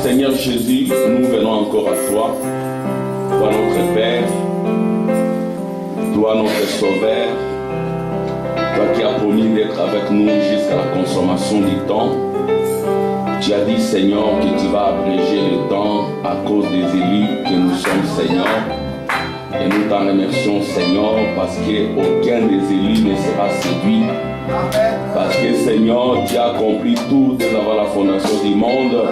Seigneur Jésus, nous venons encore à toi, toi notre Père, toi notre Sauveur, toi qui as promis d'être avec nous jusqu'à la consommation du temps. Tu as dit, Seigneur, que tu vas abréger le temps à cause des élus que nous sommes, Seigneur. Et nous t'en remercions, Seigneur, parce qu'aucun des élus ne sera séduit. Parce que, Seigneur, tu as accompli tout dès avant la fondation du monde.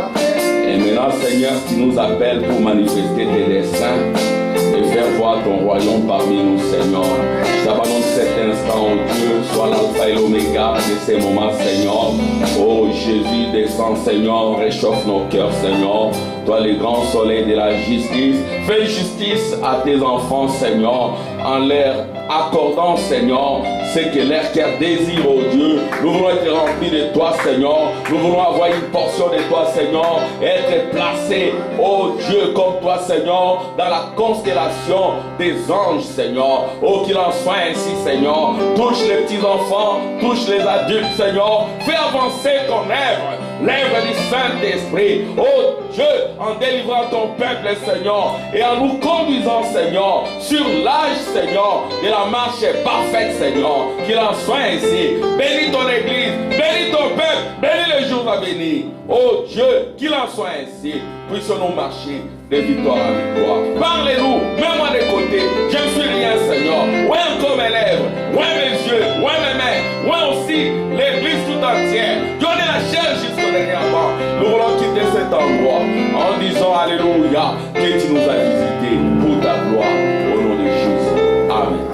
Et maintenant, Seigneur, tu nous appelles pour manifester tes desseins et faire voir ton royaume parmi nous, Seigneur. Je t'abandonne cet instant, oh Dieu, sois l'alpha et l'oméga de ces moments, Seigneur. Oh Jésus, descends, Seigneur, réchauffe nos cœurs, Seigneur. Toi, le grand soleil de la justice, fais justice à tes enfants, Seigneur, en leur accordant, Seigneur, ce que leur cœur désire, oh Dieu. Nous voulons être remplis de toi, Seigneur. Nous voulons avoir une portion de toi, Seigneur, et être placés, oh Dieu, comme toi, Seigneur, dans la constellation des anges, Seigneur. Oh, qu'il en soit ainsi, Seigneur. Touche les petits enfants, touche les adultes, Seigneur. Fais avancer ton œuvre, l'œuvre du Saint-Esprit. Oh Dieu, en délivrant ton peuple, Seigneur, et en nous conduisant, Seigneur, sur l'âge, Seigneur, de la marche parfaite, Seigneur. Qu'il en soit ainsi. Bénis ton église, bénis ton peuple, bénis les jours à venir. Oh Dieu, qu'il en soit ainsi. Puissions-nous marcher de victoire en victoire. Parlez-nous, mets-moi de côté. Je ne suis rien, Seigneur. Ouais encore mes lèvres, ouais mes yeux, ouais mes mains, ouais aussi l'église tout entière. Donnez la chair jusqu'au dernier moment. Nous voulons quitter cet endroit en disant Alléluia, que tu nous as visités pour ta gloire. Au nom de Jésus. Amen.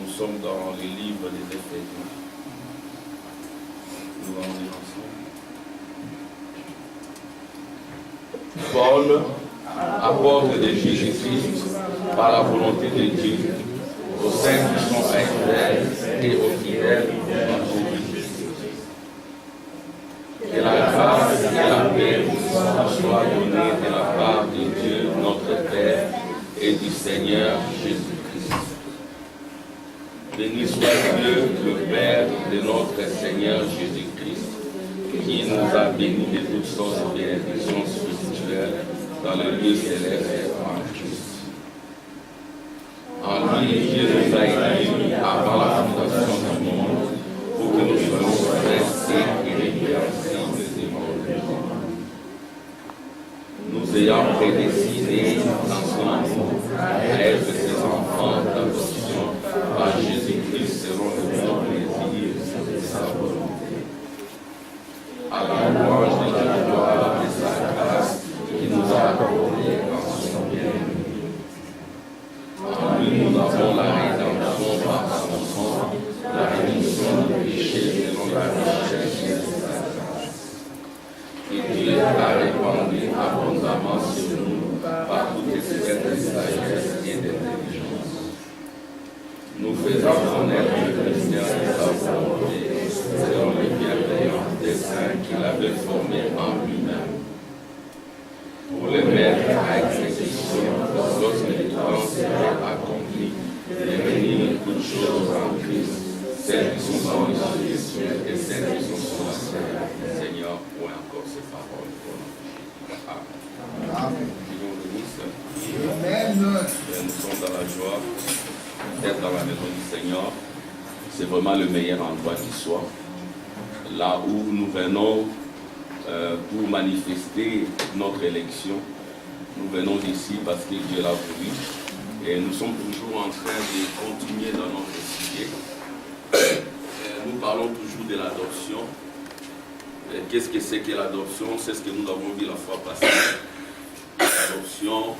Nous sommes dans le livre des Éphésiens. Nous allons lire ensemble. Paul, apôtre de Jésus-Christ, par la volonté de Dieu, aux saints qui sont fidèles et aux fidèles dans Jésus-Christ. Que la grâce et la paix vous soient données de la part de Dieu, notre Père, et du Seigneur Jésus-Christ. Béni soit Dieu, le Père de notre Seigneur Jésus-Christ, qui nous a bénis de toutes sortes de bénédictions spirituelles dans le lieu céleste en Christ. En lui, Dieu nous a élus avant la fondation du monde pour que nous soyons faits et irréversibles devant lui. Nous ayant prédestinés dans son amour à être ses enfants d'adoption par Jésus-Christ selon le bon plaisir de sa volonté. À la louange de la gloire de sa grâce qui nous a accordé dans son bien-aimé. En lui, nous avons la rédemption par son sang, la rémission du péché selon la richesse de sa grâce. Et Dieu a répandu abondamment sur nous par toute espèce de sagesse et d'intelligence. Nous faisons connaître le mystère de sa volonté selon le bienveillant dessein qu'il avait formé en lui-même. Pour le mettre à exécution lorsque le temps serait accompli, de réunir toutes choses en Christ, celles qui sont dans les cieux et celles qui sont sur la terre. Seigneur, pour encore ces paroles. Amen. Nous sommes dans la joie d'être dans la maison du Seigneur. C'est vraiment le meilleur endroit qui soit. Là où nous venons pour manifester notre élection. Nous venons d'ici parce que Dieu l'a voulu. Et nous sommes toujours en train de continuer dans notre sujet. Nous parlons toujours de l'adoption. Qu'est-ce que c'est que l'adoption? C'est ce que nous avons vu la fois passée. L'adoption,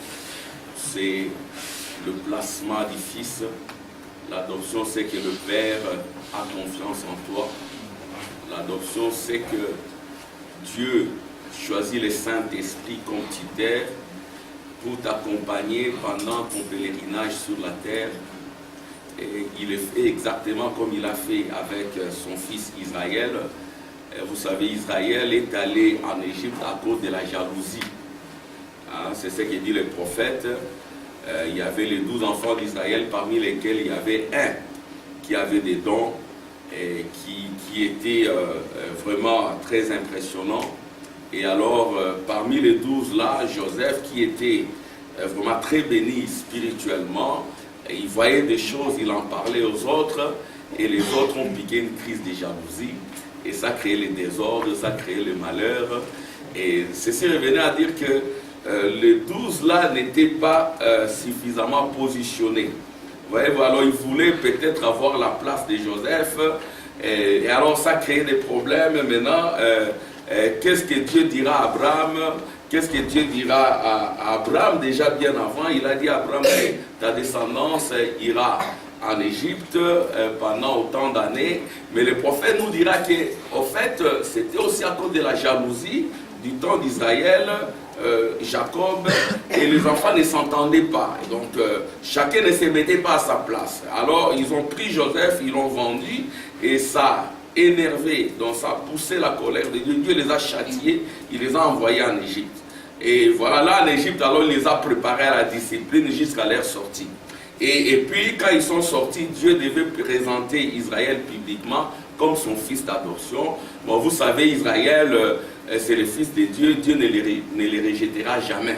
c'est le placement du Fils. L'adoption, c'est que le Père a confiance en toi. L'adoption, c'est que Dieu choisit le Saint-Esprit comme tuteur pour t'accompagner pendant ton pèlerinage sur la terre. Et il le fait exactement comme il a fait avec son fils Israël. Vous savez, Israël est allé en Égypte à cause de la jalousie. Hein, c'est ce que dit le prophète. Il y avait les 12 enfants d'Israël, parmi lesquels il y avait un qui avait des dons et qui était vraiment très impressionnant. Et alors, parmi les 12 là, Joseph, qui était vraiment très béni spirituellement, il voyait des choses, il en parlait aux autres, et les autres ont piqué une crise de jalousie, et ça créait les désordres, ça créait le malheur. Et ceci revenait à dire que les 12 là n'étaient pas suffisamment positionnés. Vous voyez, alors ils voulaient peut-être avoir la place de Joseph, et alors ça créait des problèmes. Maintenant, qu'est-ce que Dieu dira à Abraham? Qu'est-ce que Dieu dira à Abraham déjà bien avant? Il a dit à Abraham, ta descendance ira en Égypte pendant autant d'années. Mais le prophète nous dira qu'au fait, c'était aussi à cause de la jalousie du temps d'Israël, Jacob et les enfants ne s'entendaient pas. Et donc, chacun ne se mettait pas à sa place. Alors, ils ont pris Joseph, ils l'ont vendu, et ça énervé, donc ça a poussé la colère de Dieu. Dieu les a châtiés, il les a envoyés en Égypte. Et voilà, là en Égypte, alors il les a préparés à la discipline jusqu'à leur sortie. Et puis, quand ils sont sortis, Dieu devait présenter Israël publiquement comme son fils d'adoption. Bon, vous savez, Israël, c'est le fils de Dieu, Dieu ne les rejettera jamais.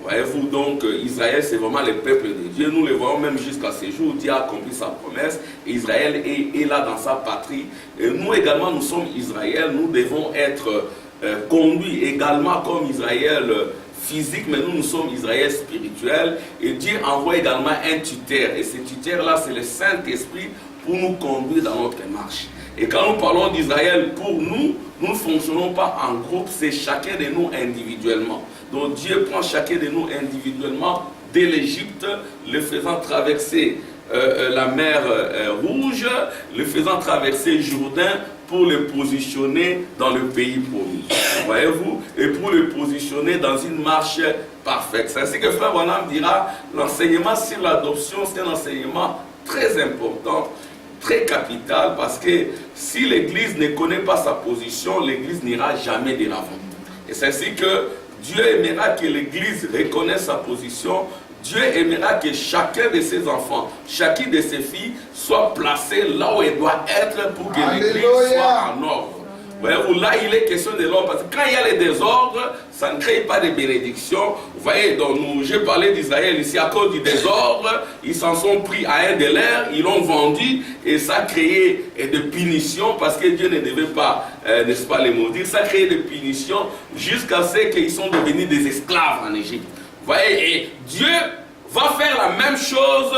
Voyez-vous, donc Israël, c'est vraiment le peuple de Dieu. Nous le voyons même jusqu'à ce jour, Dieu a accompli sa promesse. Israël est là dans sa patrie. Et nous également, nous sommes Israël. Nous devons être conduits également comme Israël physique, mais nous sommes Israël spirituel. Et Dieu envoie également un tuteur. Et ce tuteur-là, c'est le Saint-Esprit pour nous conduire dans notre marche. Et quand nous parlons d'Israël, pour nous, nous ne fonctionnons pas en groupe, c'est chacun de nous individuellement. Donc Dieu prend chacun de nous individuellement dès l'Égypte, le faisant traverser la mer Rouge, le faisant traverser Jourdain pour le positionner dans le pays promis. Voyez-vous? Et pour le positionner dans une marche parfaite. C'est ainsi que Frère Branham dira, l'enseignement sur l'adoption, c'est un enseignement très important, très capital, parce que si l'Église ne connaît pas sa position, l'Église n'ira jamais de l'avant. Et c'est ainsi que Dieu aimera que l'Église reconnaisse sa position. Dieu aimera que chacun de ses enfants, chacune de ses filles soit placée là où elle doit être pour que l'Église soit en ordre. Voyez-vous, là il est question de l'ordre, parce que quand il y a les désordres, ça ne crée pas de bénédiction. Vous voyez, donc j'ai parlé d'Israël ici, à cause du désordre, ils s'en sont pris à un de leurs, ils l'ont vendu, et ça a créé des punitions, parce que Dieu ne devait pas, n'est-ce pas, les maudire. Ça a créé des punitions jusqu'à ce qu'ils sont devenus des esclaves en Égypte. Vous voyez, et Dieu va faire la même chose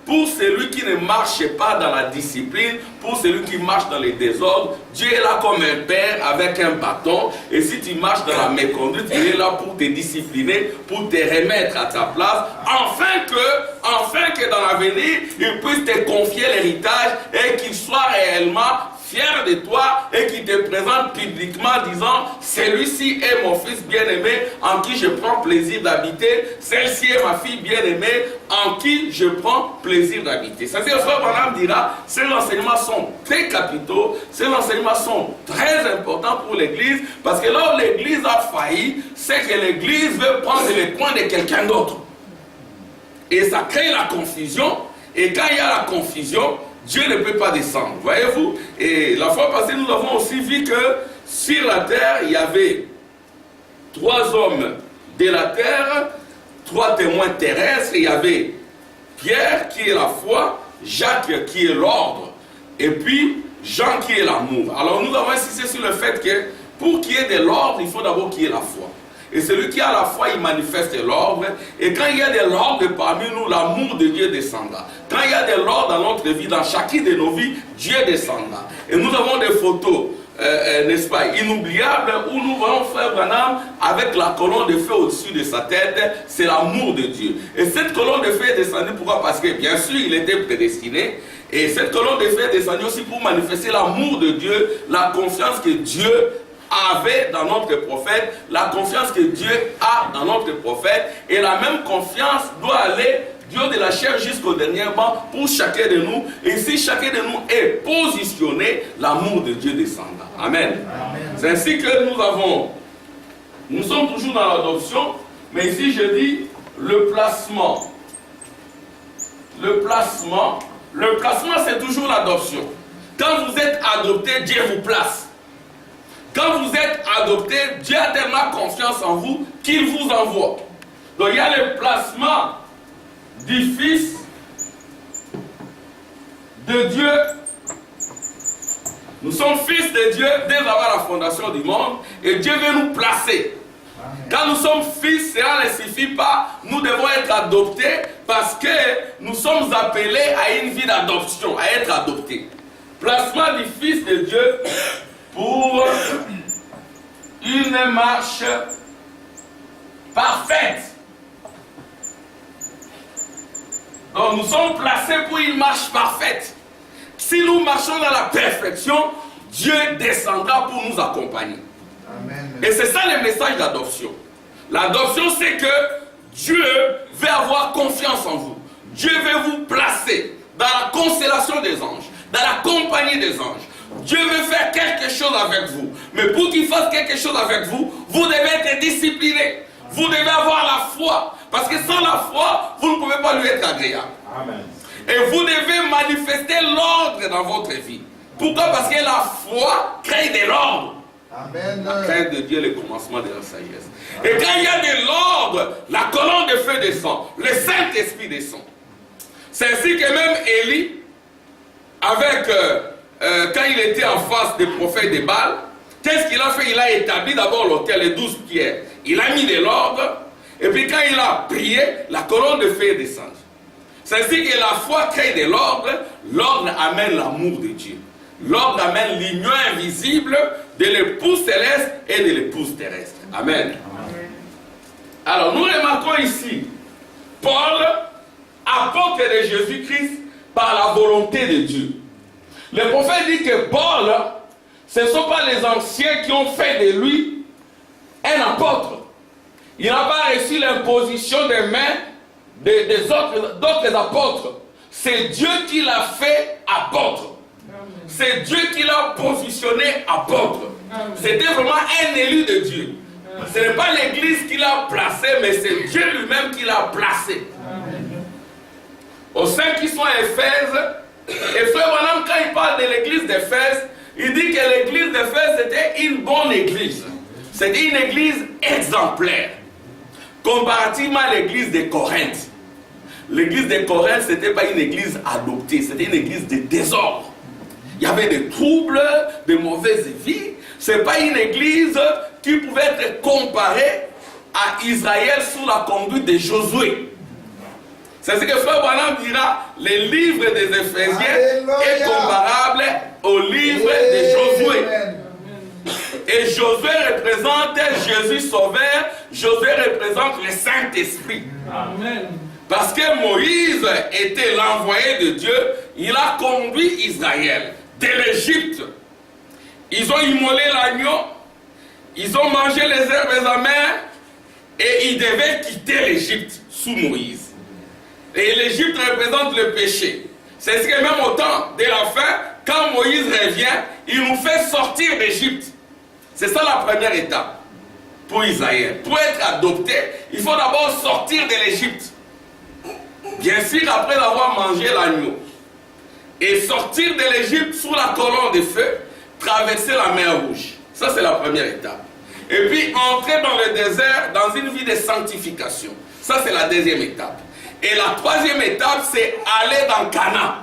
pour celui qui ne marche pas dans la discipline, pour celui qui marche dans les désordres. Dieu est là comme un père avec un bâton, et si tu marches dans la méconduite, il est là pour te discipliner, pour te remettre à ta place, afin que dans l'avenir, il puisse te confier l'héritage et qu'il soit réellement fier de toi et qui te présente publiquement disant, celui-ci est mon fils bien-aimé en qui je prends plaisir d'habiter, celle-ci est ma fille bien-aimée en qui je prends plaisir d'habiter. Ça c'est le frère Branham dira, ces enseignements sont très capitaux, ces enseignements sont très importants pour l'Église, parce que là où l'Église a failli, c'est que l'Église veut prendre le coin de quelqu'un d'autre. Et ça crée la confusion, et quand il y a la confusion, Dieu ne peut pas descendre, voyez-vous. Et la fois passée, nous avons aussi vu que sur la terre, il y avait 3 hommes de la terre, 3 témoins terrestres. Il y avait Pierre qui est la foi, Jacques qui est l'ordre, et puis Jean qui est l'amour. Alors nous avons insisté sur le fait que pour qu'il y ait de l'ordre, il faut d'abord qu'il y ait la foi. Et celui qui a la foi, il manifeste l'ordre. Et quand il y a de l'ordre parmi nous, l'amour de Dieu descendra. Quand il y a de l'ordre dans notre vie, dans chacune de nos vies, Dieu descendra. Et nous avons des photos, n'est-ce pas, inoubliables, où nous voyons Frère Branham avec la colonne de feu au-dessus de sa tête. C'est l'amour de Dieu. Et cette colonne de feu est descendue, pourquoi? Parce que bien sûr, il était prédestiné. Et cette colonne de feu est descendue aussi pour manifester l'amour de Dieu, la confiance que Dieu avait dans notre prophète, la confiance que Dieu a dans notre prophète, et la même confiance doit aller Dieu de la chair jusqu'au dernier banc pour chacun de nous. Et si chacun de nous est positionné, l'amour de Dieu descendra. Amen. C'est ainsi que nous sommes toujours dans l'adoption, mais ici je dis le placement. Le placement c'est toujours l'adoption. Quand vous êtes adopté, Dieu vous place. Quand vous êtes adopté, Dieu a tellement confiance en vous qu'il vous envoie. Donc il y a le placement du Fils de Dieu. Nous sommes fils de Dieu dès avant la fondation du monde et Dieu veut nous placer. Quand nous sommes fils, cela ne suffit pas. Nous devons être adoptés parce que nous sommes appelés à une vie d'adoption, à être adoptés. Placement du Fils de Dieu pour une marche parfaite. Donc nous sommes placés pour une marche parfaite. Si nous marchons dans la perfection, Dieu descendra pour nous accompagner. Amen. Et c'est ça le message d'adoption. L'adoption, c'est que Dieu veut avoir confiance en vous. Dieu veut vous placer dans la constellation des anges, dans la compagnie des anges. Dieu veut faire quelque chose avec vous. Mais pour qu'il fasse quelque chose avec vous, vous devez être discipliné. Vous devez avoir la foi. Parce que sans la foi, vous ne pouvez pas lui être agréable. Amen. Et vous devez manifester l'ordre dans votre vie. Pourquoi? Parce que la foi crée de l'ordre. Amen. La crainte de Dieu est le commencement de la sagesse. Amen. Et quand il y a de l'ordre, la colonne de feu descend. Le Saint-Esprit descend. C'est ainsi que même Élie, quand il était en face des prophètes de Baal, qu'est-ce qu'il a fait? Il a établi d'abord l'autel, les 12 pierres. Il a mis de l'ordre. Et puis quand il a prié, la colonne de feu descend. C'est ainsi que la foi crée de l'ordre. L'ordre amène l'amour de Dieu. L'ordre amène l'union invisible de l'épouse céleste et de l'épouse terrestre. Amen. Amen. Alors nous remarquons ici, Paul, apôtre de Jésus-Christ, par la volonté de Dieu. Le prophète dit que Paul, ce ne sont pas les anciens qui ont fait de lui un apôtre. Il n'a pas reçu l'imposition des mains d'autres apôtres. C'est Dieu qui l'a fait apôtre. C'est Dieu qui l'a positionné apôtre. C'était vraiment un élu de Dieu. Ce n'est pas l'église qui l'a placé, mais c'est Dieu lui-même qui l'a placé. Aux saints qui sont à Éphèse, et frère Branham, quand il parle de l'église d'Éphèse, il dit que l'église d'Éphèse c'était une bonne église. C'était une église exemplaire. Comparativement à l'église de Corinthe. L'église de Corinthe, ce n'était pas une église adoptée, c'était une église de désordre. Il y avait des troubles, de mauvaises vies. Ce n'est pas une église qui pouvait être comparée à Israël sous la conduite de Josué. C'est ce que frère Branham dira, le livre des Éphésiens est comparable au livre de Josué. Et Josué représente Jésus sauveur, Josué représente le Saint-Esprit. Amen. Parce que Moïse était l'envoyé de Dieu, il a conduit Israël de l'Égypte. Ils ont immolé l'agneau, ils ont mangé les herbes amères et ils devaient quitter l'Égypte sous Moïse. Et l'Égypte représente le péché. C'est ce que même au temps de la fin, quand Moïse revient, il nous fait sortir d'Égypte. C'est ça la première étape pour Israël. Pour être adopté, il faut d'abord sortir de l'Égypte. Bien sûr, après avoir mangé l'agneau. Et sortir de l'Égypte sous la colonne de feu, traverser la mer Rouge. Ça, c'est la première étape. Et puis, entrer dans le désert, dans une vie de sanctification. Ça, c'est la deuxième étape. Et la troisième étape, c'est aller dans Canaan.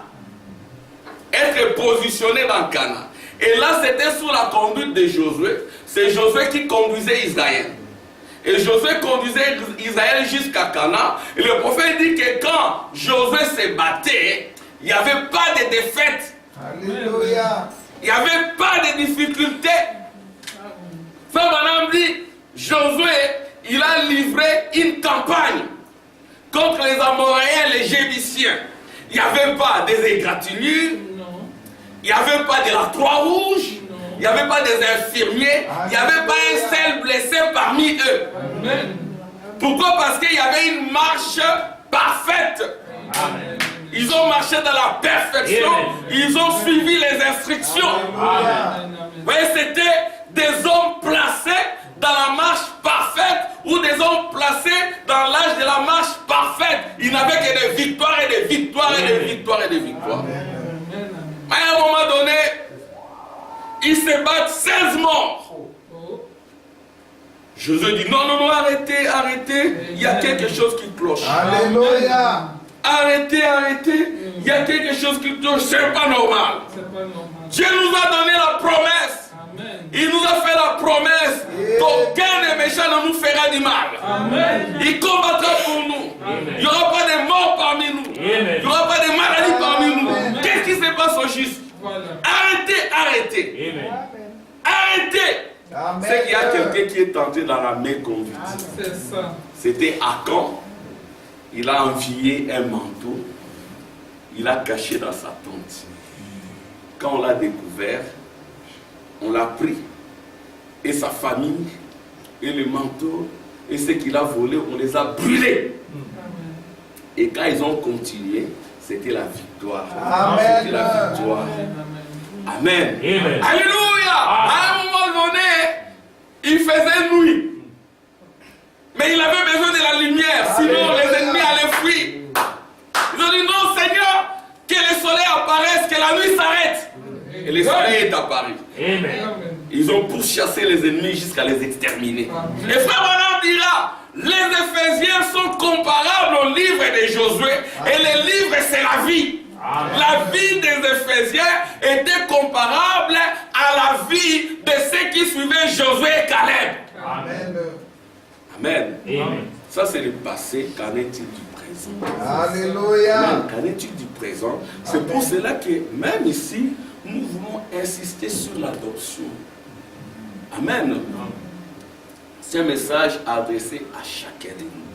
Être positionné dans Canaan. Et là, c'était sous la conduite de Josué. C'est Josué qui conduisait Israël. Et Josué conduisait Israël jusqu'à Canaan. Et le prophète dit que quand Josué se battait, il n'y avait pas de défaite. Alléluia. Il n'y avait pas de difficulté. Frère Branham dit, Josué, il a livré une campagne contre les Amoréens et les Jébusiens. Il n'y avait pas des égratignures, il n'y avait pas de la Croix-Rouge, il n'y avait pas des infirmiers, il n'y avait pas un seul blessé parmi eux. Amen. Pourquoi? Parce qu'il y avait une marche parfaite. Amen. Ils ont marché dans la perfection. Amen. Ils ont suivi les instructions. Amen. Vous voyez, c'était des hommes placés dans la marche parfaite ou des hommes placés dans l'âge de la marche parfaite. Ils n'avaient que des victoires et des victoires et des victoires et des victoires. Mais à un moment donné, ils se battent 16 morts. Josué dit non, non, non, arrêtez, arrêtez. Il y a quelque chose qui cloche. Alléluia. Arrêtez, arrêtez. Il y a quelque chose qui cloche. C'est pas normal. Dieu nous a donné la promesse. Il nous a fait la promesse qu'aucun des méchants ne nous fera du mal. Amen. Il combattra pour nous. Amen. Il n'y aura pas de morts parmi nous. Amen. Il n'y aura pas de maladies parmi nous. Amen. Qu'est-ce qui se passe au juste? Arrêtez, arrêtez. Amen. Arrêtez. Amen. C'est qu'il y a quelqu'un qui est entré dans la main conduite. C'est ça. C'était Akan. Il a envié un manteau. Il l'a caché dans sa tente. Quand on l'a découvert, on l'a pris. Et sa famille, et le manteau, et ce qu'il a volé, on les a brûlés. Et quand ils ont continué, c'était la victoire. Amen. C'était la victoire. Amen. Amen. Alléluia. À un moment donné, il faisait nuit. Mais il avait besoin de la lumière, sinon les ennemis allaient fuir. Ils ont dit non Seigneur, que le soleil apparaisse, que la nuit s'arrête. Et le soleil est apparu. Amen. Ils ont pourchassé les ennemis jusqu'à les exterminer. Et frère Branham dira, les Éphésiens sont comparables au livre de Josué. Et le livre c'est la vie. Amen. La vie des Éphésiens était comparable à la vie de ceux qui suivaient Josué et Caleb. Amen. Amen. Amen. Ça c'est le passé, qu'en est-il du présent? Alléluia. Qu'en est-il du présent? C'est pour cela que même ici, nous voulons insister sur l'adoption. Amen. C'est un message adressé à chacun de nous.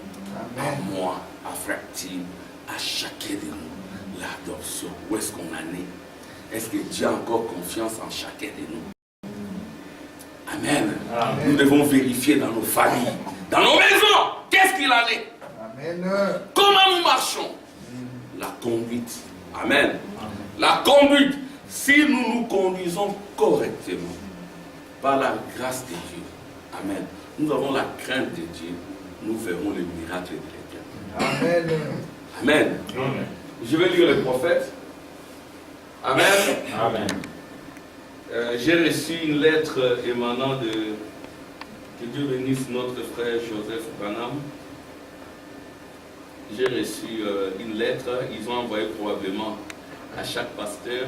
Amen. À moi, à Frère Tim, à chacun de nous. L'adoption, où est-ce qu'on en est? Est-ce que Dieu a encore confiance en chacun de nous? Amen. Amen. Nous devons vérifier dans nos familles, dans nos maisons, qu'est-ce qu'il en est? Amen. Comment nous marchons? La conduite. Amen. La conduite. Si nous nous conduisons correctement, par la grâce de Dieu, amen, nous avons la crainte de Dieu, nous verrons le miracle de l'Éternel. Amen. Amen. Amen. Je vais lire le prophète. Amen. Amen. J'ai reçu une lettre émanant de... Que Dieu bénisse notre frère Joseph Branham. J'ai reçu une lettre, ils ont envoyé probablement à chaque pasteur.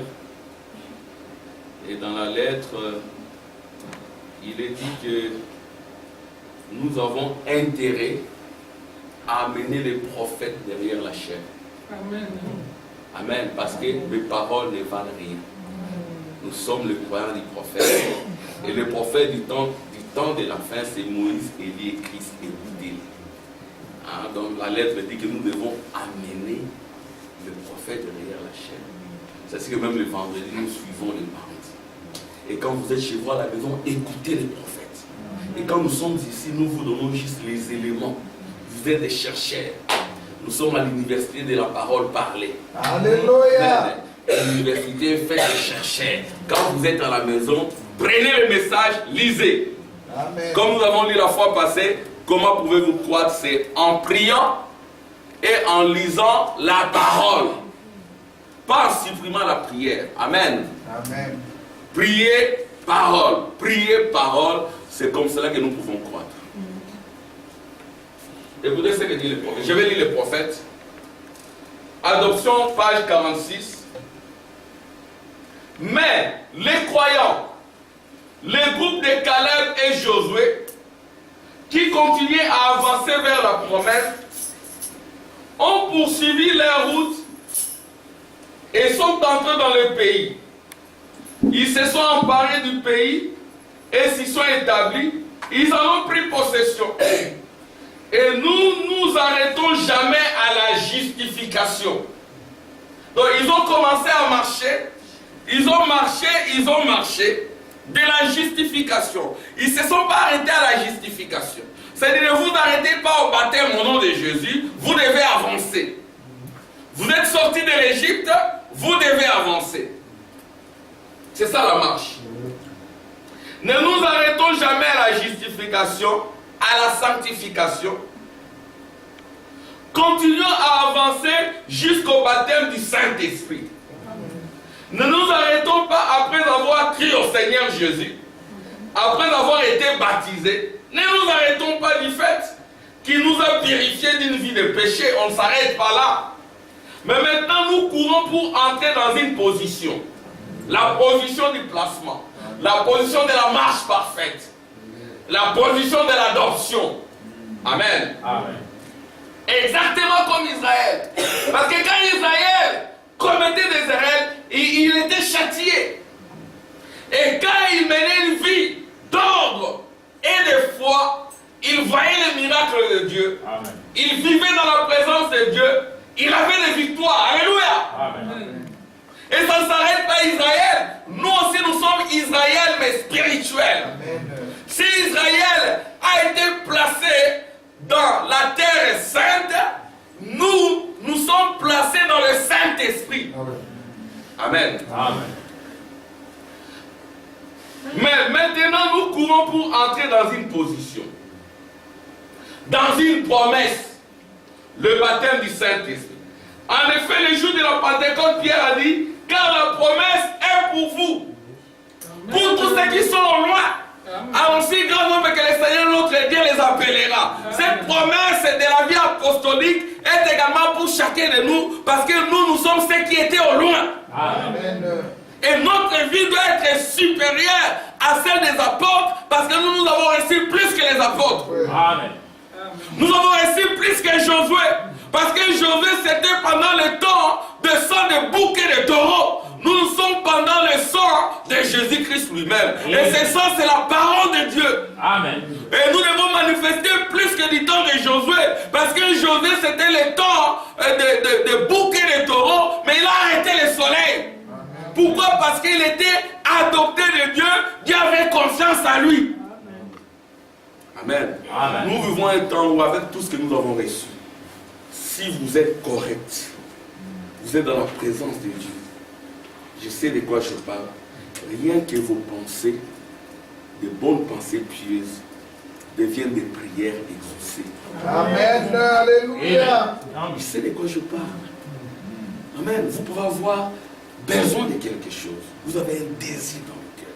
Et dans la lettre, il est dit que nous avons intérêt à amener les prophètes derrière la chair. Amen. Amen. Parce que mes paroles ne valent rien. Nous sommes les croyants du prophète. Et le prophète du temps de la fin, c'est Moïse, Élie, Christ et Bouddha. Hein, donc la lettre dit que nous devons amener le prophète derrière la chair. C'est que même le vendredi, nous suivons les mardi. Et quand vous êtes chez vous à la maison, écoutez les prophètes. Et quand nous sommes ici, nous vous donnons juste les éléments. Vous êtes des chercheurs. Nous sommes à l'université de la parole parlée. Alléluia. L'université fait des chercheurs. Quand vous êtes à la maison, prenez le message, lisez. Amen. Comme nous avons lu la fois passée, comment pouvez-vous croire? C'est en priant et en lisant la parole. Pas en supprimant la prière. Amen. Amen. Prier, parole, c'est comme cela que nous pouvons croître. Écoutez ce que dit le prophète. Je vais lire le prophète. Adoption, page 46. Mais les croyants, les groupes de Caleb et Josué, qui continuaient à avancer vers la promesse, ont poursuivi leur route et sont entrés dans le pays. Ils se sont emparés du pays et s'y sont établis. Ils en ont pris possession. Et nous nous arrêtons jamais à la justification. Donc ils ont commencé à marcher. Ils ont marché. de la justification. Ils ne se sont pas arrêtés à la justification. C'est-à-dire, ne vous arrêtez pas au baptême au nom de Jésus, vous devez avancer. Vous êtes sortis de l'Égypte, vous devez avancer. C'est ça la marche. Ne nous arrêtons jamais à la justification, à la sanctification. Continuons à avancer jusqu'au baptême du Saint-Esprit. Ne nous arrêtons pas après avoir crié au Seigneur Jésus, après avoir été baptisés. Ne nous arrêtons pas du fait qu'il nous a purifiés d'une vie de péché. On ne s'arrête pas là. Mais maintenant, nous courons pour entrer dans une position. La position du placement. La position de la marche parfaite. La position de l'adoption. Amen. Amen. Exactement comme Israël. Parce que quand Israël commettait des erreurs, il était châtié. Et quand il menait une vie d'ordre et de foi, il voyait les miracles de Dieu. Amen. Il vivait dans la présence de Dieu. Il avait des victoires. Alléluia. Amen. Et ça ne s'arrête pas à Israël. Nous aussi, nous sommes Israël, mais spirituels. Amen. Si Israël a été placé dans la terre sainte, nous sommes placés dans le Saint-Esprit. Amen. Amen. Mais maintenant, nous courons pour entrer dans une position, dans une promesse, le baptême du Saint-Esprit. En effet, le jour de la Pentecôte, Pierre a dit, car la promesse est pour vous, pour tous ceux qui sont au loin, à aussi grand nombre que le Seigneur notre Dieu les appellera. Cette promesse de la vie apostolique est également pour chacun de nous, parce que nous sommes ceux qui étaient au loin. Amen. Et notre vie doit être supérieure à celle des apôtres, parce que nous avons reçu plus que les apôtres. Amen. Nous avons reçu plus que Josué, parce que Josué c'était pendant le temps de sang de bouc et de taureau. Nous sommes pendant le sang de Jésus-Christ lui-même. Et ce sang, c'est la parole de Dieu. Amen. Et nous devons manifester plus que du temps de Josué, parce que Josué c'était le temps de bouc et de taureau, mais il a arrêté le soleil. Pourquoi? Parce qu'il était adopté de Dieu, Dieu avait confiance à lui. Amen. Amen. Nous vivons un temps où, avec tout ce que nous avons reçu, si vous êtes correct, vous êtes dans la présence de Dieu, je sais de quoi je parle, rien que vos pensées, de bonnes pensées pieuses, deviennent des prières exaucées. Amen. Alléluia. Je sais de quoi je parle. Amen. Vous pouvez avoir besoin de quelque chose. Vous avez un désir dans le cœur.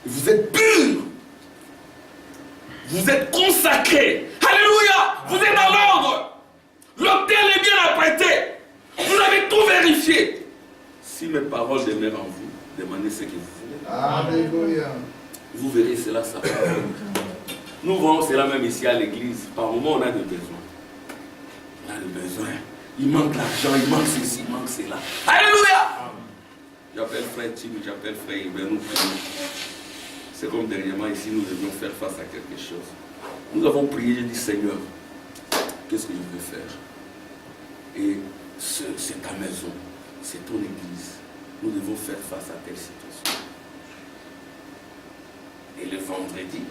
Vous êtes pur. Vous êtes consacré. Alléluia. Vous êtes dans l'ordre. L'autel est bien apprêté. Vous avez tout vérifié. Si mes paroles demeurent en vous, demandez ce que vous voulez. Alléluia. Vous verrez cela, ça va. Nous voyons cela même ici à l'église. Par moment, on a des besoins. On a des besoins. Il manque l'argent, il manque ceci, il manque cela. Alléluia. J'appelle frère Tim, j'appelle frère Hubert, nous prions. C'est comme dernièrement ici, nous devions faire face à quelque chose. Nous avons prié, j'ai dit Seigneur, qu'est-ce que je peux faire? Et c'est ta maison, c'est ton église. Nous devons faire face à telle situation. Et le vendredi,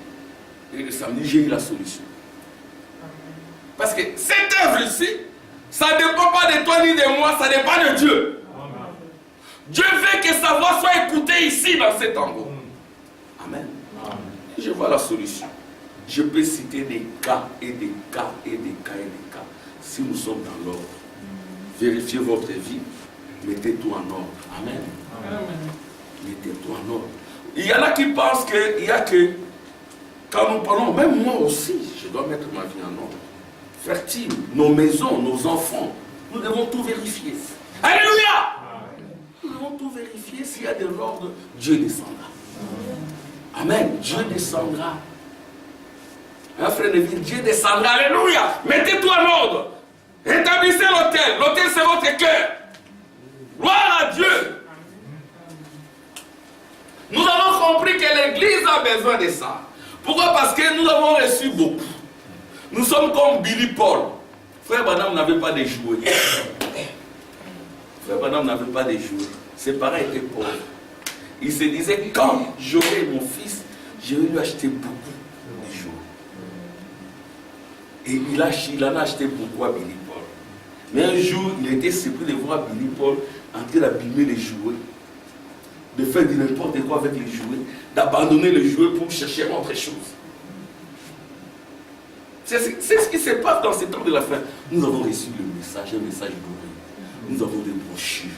et le samedi, j'ai eu la solution. Parce que cette œuvre-ci, ça ne dépend pas de toi ni de moi, ça dépend de Dieu. Dieu veut que sa voix soit écoutée ici, dans cet endroit. Amen. Et je vois la solution. Je peux citer des cas et des cas et des cas et des cas. Si nous sommes dans l'ordre, vérifiez votre vie, mettez tout en ordre. Amen. Mettez tout en ordre. Il y en a qui pensent qu'il y a que, quand nous parlons, même moi aussi, je dois mettre ma vie en ordre. Fertile, nos maisons, nos enfants, nous devons tout vérifier. Alléluia! Nous devons tout vérifier. S'il y a de l'ordre, Dieu descendra. Amen. Dieu descendra. Un frère de vie, Dieu descendra. Alléluia. Mettez tout en ordre. Rétablissez l'autel. L'autel, c'est votre cœur. Gloire à Dieu. Nous avons compris que l'Église a besoin de ça. Pourquoi? Parce que nous avons reçu beaucoup. Nous sommes comme Billy Paul. Frère Branham n'avait pas de jouets. Frère Branham n'avait pas de jouets. Ses parents étaient pauvres. Il se disait, quand j'aurai mon fils, je vais lui acheter beaucoup de jouets. Et il en a acheté beaucoup à Billy Paul. Mais un jour, il était surpris de voir Billy Paul en train d'abîmer les jouets, de faire de n'importe quoi avec les jouets, d'abandonner les jouets pour chercher autre chose. C'est ce qui se passe dans ces temps de la fin. Nous avons reçu le message, un message glorieux. Nous avons des brochures.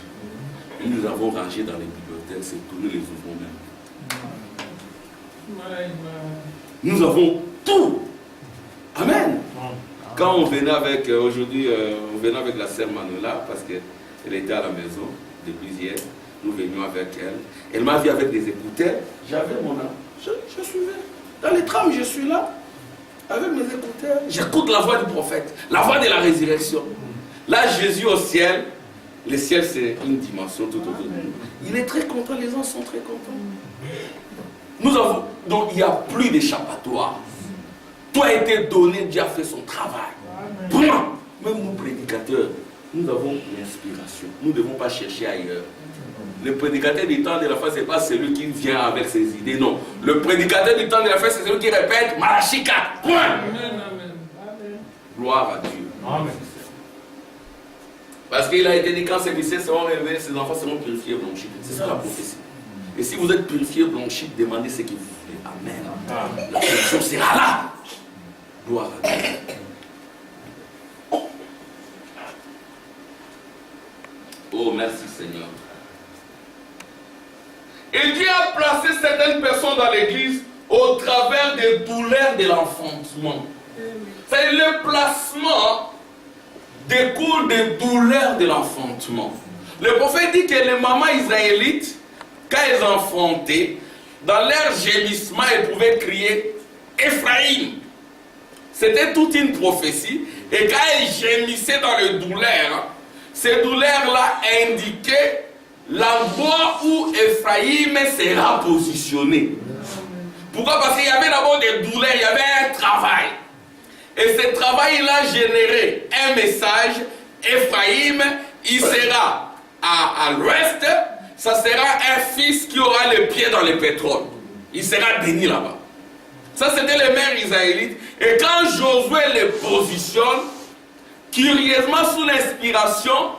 Et nous avons rangé dans les bibliothèques, c'est que nous les ouvrons même. Nous avons tout. Amen. Quand on venait avec, aujourd'hui, on venait avec la sœur Manuela, parce qu'elle était à la maison depuis hier, nous venions avec elle. Elle m'a vu avec des écouteurs, j'avais mon âme. Je suivais. Dans les trams, je suis là, avec mes écouteurs. J'écoute la voix du prophète, la voix de la résurrection. Là, Jésus au ciel, le ciel c'est une dimension tout autour de nous. Il est très content, les gens sont très contents. Nous avons, donc il n'y a plus d'échappatoire. Tout a été donné, Dieu a fait son travail. Même nous prédicateurs, nous avons l'inspiration. Nous ne devons pas chercher ailleurs. Le prédicateur du temps de la fin, ce n'est pas celui qui vient avec ses idées, non. Le prédicateur du temps de la fin, c'est celui qui répète Malachie 4. Point. Amen. Gloire à Dieu. Amen. Parce qu'il a été dit quand ces mystères seront révélés, ces enfants seront purifiés, blanchis. C'est ça la prophétie. Et si vous êtes purifiés, blanchis, demandez ce que vous voulez. Amen. La purification sera là. Gloire à Dieu. Oh, merci Seigneur. Et Dieu a placé certaines personnes dans l'église au travers des douleurs de l'enfantement. C'est le placement découle des douleurs de l'enfantement. Le prophète dit que les mamans israélites, quand elles enfantaient, dans leur gémissement, elles pouvaient crier Ephraïm. C'était toute une prophétie. Et quand elles gémissaient dans les douleurs, ces douleurs-là indiquaient l'endroit où Ephraïm sera positionné. Pourquoi? Parce qu'il y avait d'abord des douleurs, il y avait un travail. Et ce travail-là générait un message. Ephraïm, il sera à l'ouest, ça sera un fils qui aura les pieds dans le pétrole. Il sera béni là-bas. Ça, c'était les mères israélites. Et quand Josué les positionne, curieusement, sous l'inspiration,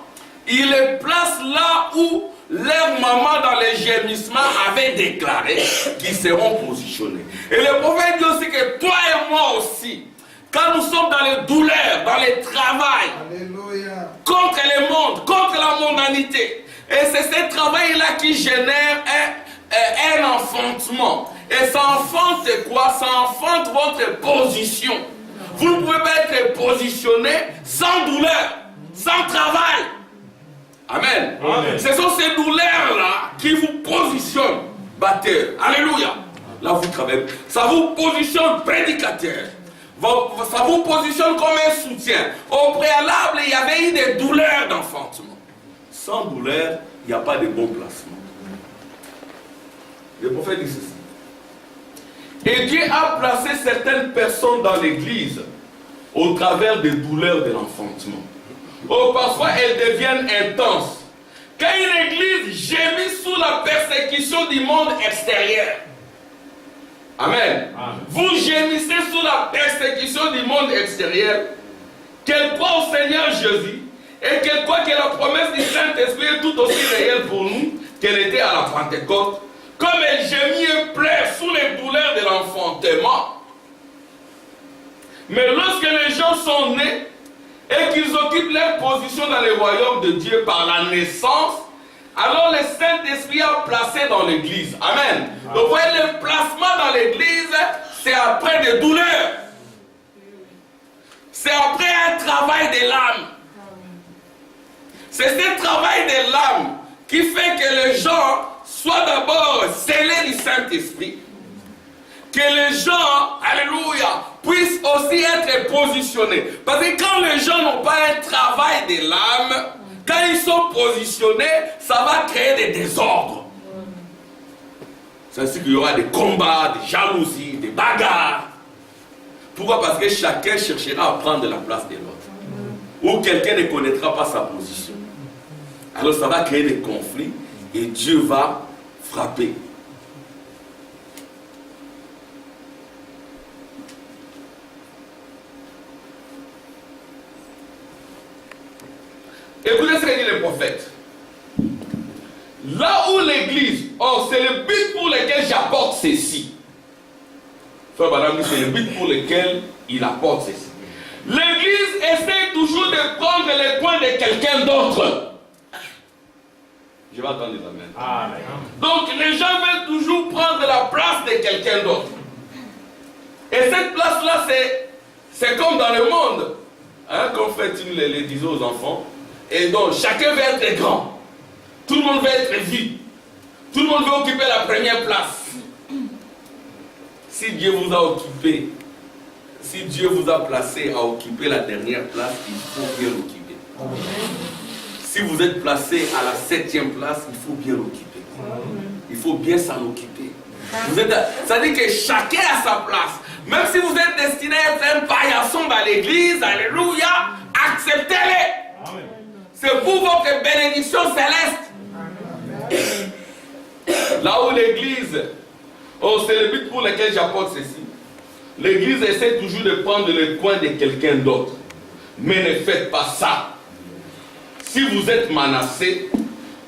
il les place là où leur maman dans les gémissements avait déclaré qu'ils seront positionnés. Et le prophète dit aussi que toi et moi aussi, quand nous sommes dans les douleurs, dans les travails, Alléluia, contre le monde, contre la mondanité, et c'est ce travail-là qui génère un enfantement. Et ça enfante quoi? Ça enfante votre position. Vous ne pouvez pas être positionné sans douleur, sans travail. Amen. Amen. Ce sont ces douleurs-là qui vous positionnent, batteur. Alléluia. Là, vous travaillez. Ça vous positionne prédicateur. Ça vous positionne comme un soutien. Au préalable, il y avait eu des douleurs d'enfantement. Sans douleur, il n'y a pas de bon placement. Le prophète dit ceci. Et Dieu a placé certaines personnes dans l'église au travers des douleurs de l'enfantement. Oh, parfois elles deviennent intenses. Quand une église gémit sous la persécution du monde extérieur. Amen. Amen. Vous gémissez sous la persécution du monde extérieur. Qu'elle croit au Seigneur Jésus et qu'elle croit que la promesse du Saint-Esprit est tout aussi réelle pour nous qu'elle était à la Pentecôte. Comme elle gémit et pleure sous les douleurs de l'enfantement. Mais lorsque les gens sont nés et qu'ils occupent leur position dans le royaume de Dieu par la naissance, alors le Saint-Esprit a placé dans l'église. Amen. Donc vous voyez, le placement dans l'église, c'est après des douleurs. C'est après un travail de l'âme. C'est ce travail de l'âme qui fait que les gens soient d'abord scellés du Saint-Esprit. Que les gens, alléluia, puissent aussi être positionnés. Parce que quand les gens n'ont pas un travail de l'âme, quand ils sont positionnés, ça va créer des désordres. C'est ainsi qu'il y aura des combats, des jalousies, des bagarres. Pourquoi? Parce que chacun cherchera à prendre la place de l'autre. Ou quelqu'un ne connaîtra pas sa position. Alors ça va créer des conflits et Dieu va frappé. Écoutez ce que dit le prophète. Là où l'église, c'est le but pour lequel j'apporte ceci. Frère Madame, c'est le but pour lequel il apporte ceci. L'église essaie toujours de prendre les points de quelqu'un d'autre. Je vais attendre les amens. Amen. Donc les gens veulent toujours prendre la place de quelqu'un d'autre. Et cette place-là, c'est comme dans le monde. Comme fait-il les disait aux enfants. Et donc chacun veut être grand. Tout le monde veut être vu. Tout le monde veut occuper la première place. Si Dieu vous a occupé, si Dieu vous a placé à occuper la dernière place, il faut bien l'occuper. Si vous êtes placé à la 7e place, il faut bien l'occuper. Il faut bien s'en occuper. Ça dit que chacun a sa place. Même si vous êtes destiné à être un paillasson dans l'église, alléluia, acceptez-les. C'est pour votre bénédiction céleste. Là où l'église, c'est le but pour lequel j'apporte ceci. L'église essaie toujours de prendre le coin de quelqu'un d'autre. Mais ne faites pas ça. Si vous êtes Manassé,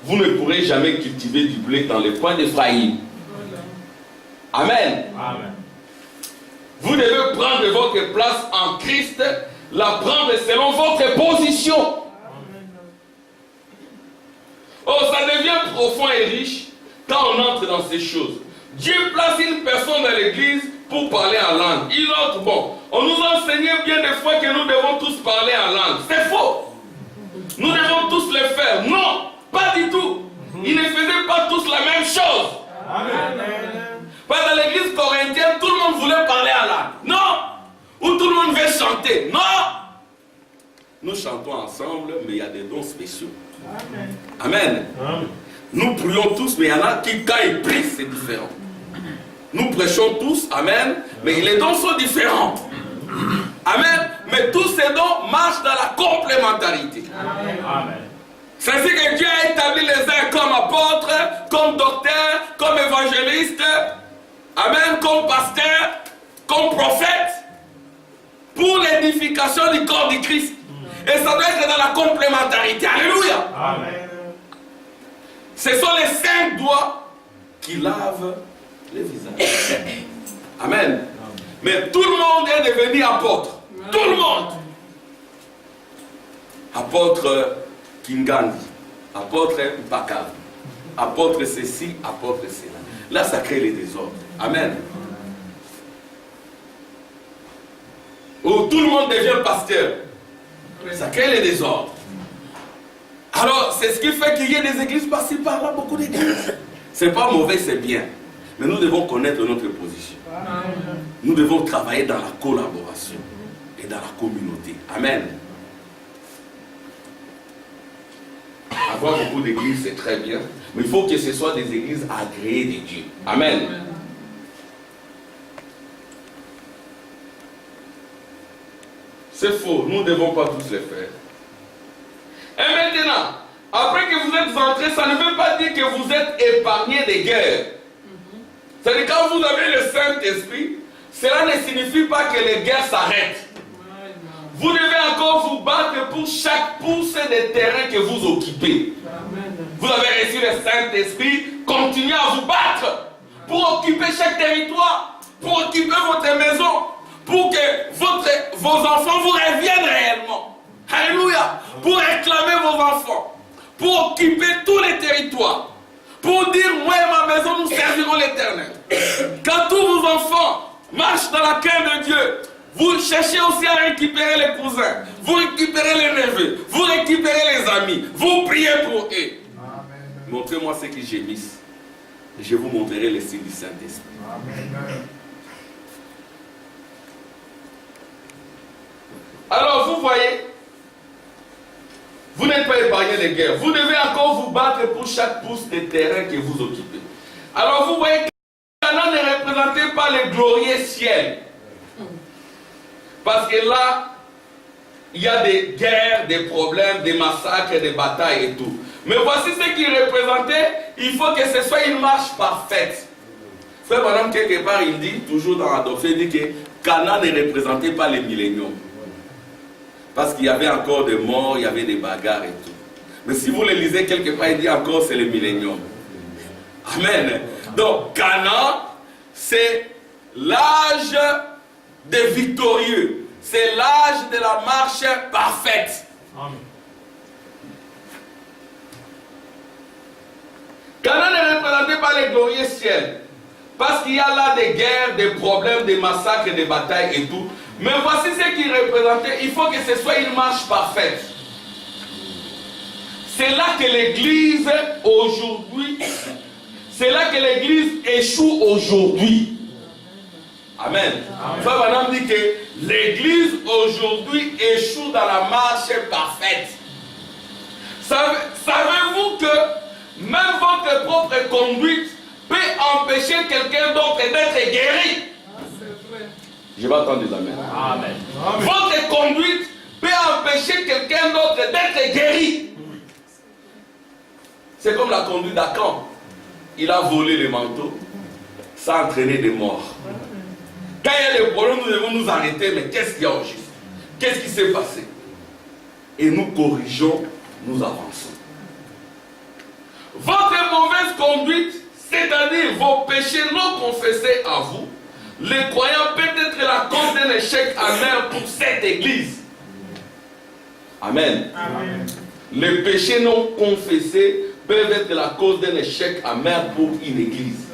vous ne pourrez jamais cultiver du blé dans les coins d'Éphraïm. Amen. Amen. Vous devez prendre votre place en Christ, la prendre selon votre position. Ça devient profond et riche quand on entre dans ces choses. Dieu place une personne dans l'église pour parler en langue. Une autre, on nous a enseigné bien des fois que nous devons tous parler en langue. C'est faux. Nous devons tous le faire. Non, pas du tout. Ils ne faisaient pas tous la même chose. Amen. Pas dans l'église corinthienne, tout le monde voulait parler en langue. Non. Ou tout le monde veut chanter. Non. Nous chantons ensemble, mais il y a des dons spéciaux. Amen. Amen. Amen. Nous prions tous, mais il y en a qui, quand ils prient, c'est différent. Nous prêchons tous, amen, mais les dons sont différents. Amen. Mais tous ces dons marchent dans la complémentarité. Amen. C'est ainsi que Dieu a établi les uns comme apôtres, comme docteurs, comme évangélistes, amen, comme pasteurs, comme prophètes, pour l'édification du corps du Christ. Et ça doit être dans la complémentarité. Alléluia. Amen. Ce sont les 5 doigts qui lavent le visage. Amen. Mais tout le monde est devenu apôtre. Tout le monde. Apôtre Kingandi, apôtre Mpakavi, apôtre ceci, apôtre cela. Là, ça crée les désordres. Amen. Où tout le monde devient pasteur. Ça crée les désordres. Alors, c'est ce qui fait qu'il y ait des églises par-ci, par-là, beaucoup d'églises. C'est pas mauvais, c'est bien. Mais nous devons connaître notre position. Nous devons travailler dans la collaboration et dans la communauté. Amen. Avoir beaucoup d'églises, c'est très bien. Mais il faut que ce soit des églises agréées de Dieu. Amen. C'est faux. Nous ne devons pas tous les faire. Et maintenant, après que vous êtes entrés, ça ne veut pas dire que vous êtes épargnés des guerres. C'est-à-dire quand vous avez le Saint-Esprit, cela ne signifie pas que les guerres s'arrêtent. Vous devez encore vous battre pour chaque pouce des terrains que vous occupez. Vous avez reçu le Saint-Esprit, continuez à vous battre pour occuper chaque territoire, pour occuper votre maison, pour que vos enfants vous reviennent réellement. Alléluia. Pour réclamer vos enfants, pour occuper tous les territoires, pour dire, moi et ma maison, nous servirons l'Éternel. Quand tous vos enfants marchent dans la crainte de Dieu, vous cherchez aussi à récupérer les cousins, vous récupérez les neveux, vous récupérez les amis, vous priez pour eux. Montrez-moi ce qui gémissent, et je vous montrerai les signes du Saint-Esprit. Alors vous voyez, vous n'êtes pas épargné des guerres. Vous devez encore vous battre pour chaque pouce de terrain que vous occupez. Alors vous voyez que Canaan ne représentait pas le glorieux ciel. Parce que là, il y a des guerres, des problèmes, des massacres, des batailles et tout. Mais voici ce qu'il représentait. Il faut que ce soit une marche parfaite. Frère Branham, quelque part, il dit, toujours dans Adolphe, il dit que Canaan ne représentait pas les milléniums. Parce qu'il y avait encore des morts, il y avait des bagarres et tout. Mais si vous le lisez quelque part, il dit encore c'est le millénium. Amen. Donc, Canaan, c'est l'âge des victorieux. C'est l'âge de la marche parfaite. Amen. Canaan ne représentait pas les glorieux ciels. Parce qu'il y a là des guerres, des problèmes, des massacres, des batailles et tout. Mais voici ce qu'il représentait. Il faut que ce soit une marche parfaite. C'est là que l'Église aujourd'hui, c'est là que l'Église échoue aujourd'hui. Amen. Frère Branham dit que l'Église aujourd'hui échoue dans la marche parfaite. Savez-vous que même votre propre conduite peut empêcher quelqu'un d'autre d'être guéri? Je vais attendre des amens. Amen. Votre conduite peut empêcher quelqu'un d'autre d'être guéri. C'est comme la conduite d'Akan. Il a volé les manteaux, ça a entraîné des morts. Quand il y a des problèmes, nous devons nous arrêter. Mais qu'est-ce qu'il y a au juste? Qu'est-ce qui s'est passé? Et nous corrigeons, nous avançons. Votre mauvaise conduite, c'est-à-dire vos péchés non confessés à vous, les croyants peuvent être la cause d'un échec amer pour cette église. Amen. Amen. Les péchés non confessés peuvent être la cause d'un échec amer pour une église.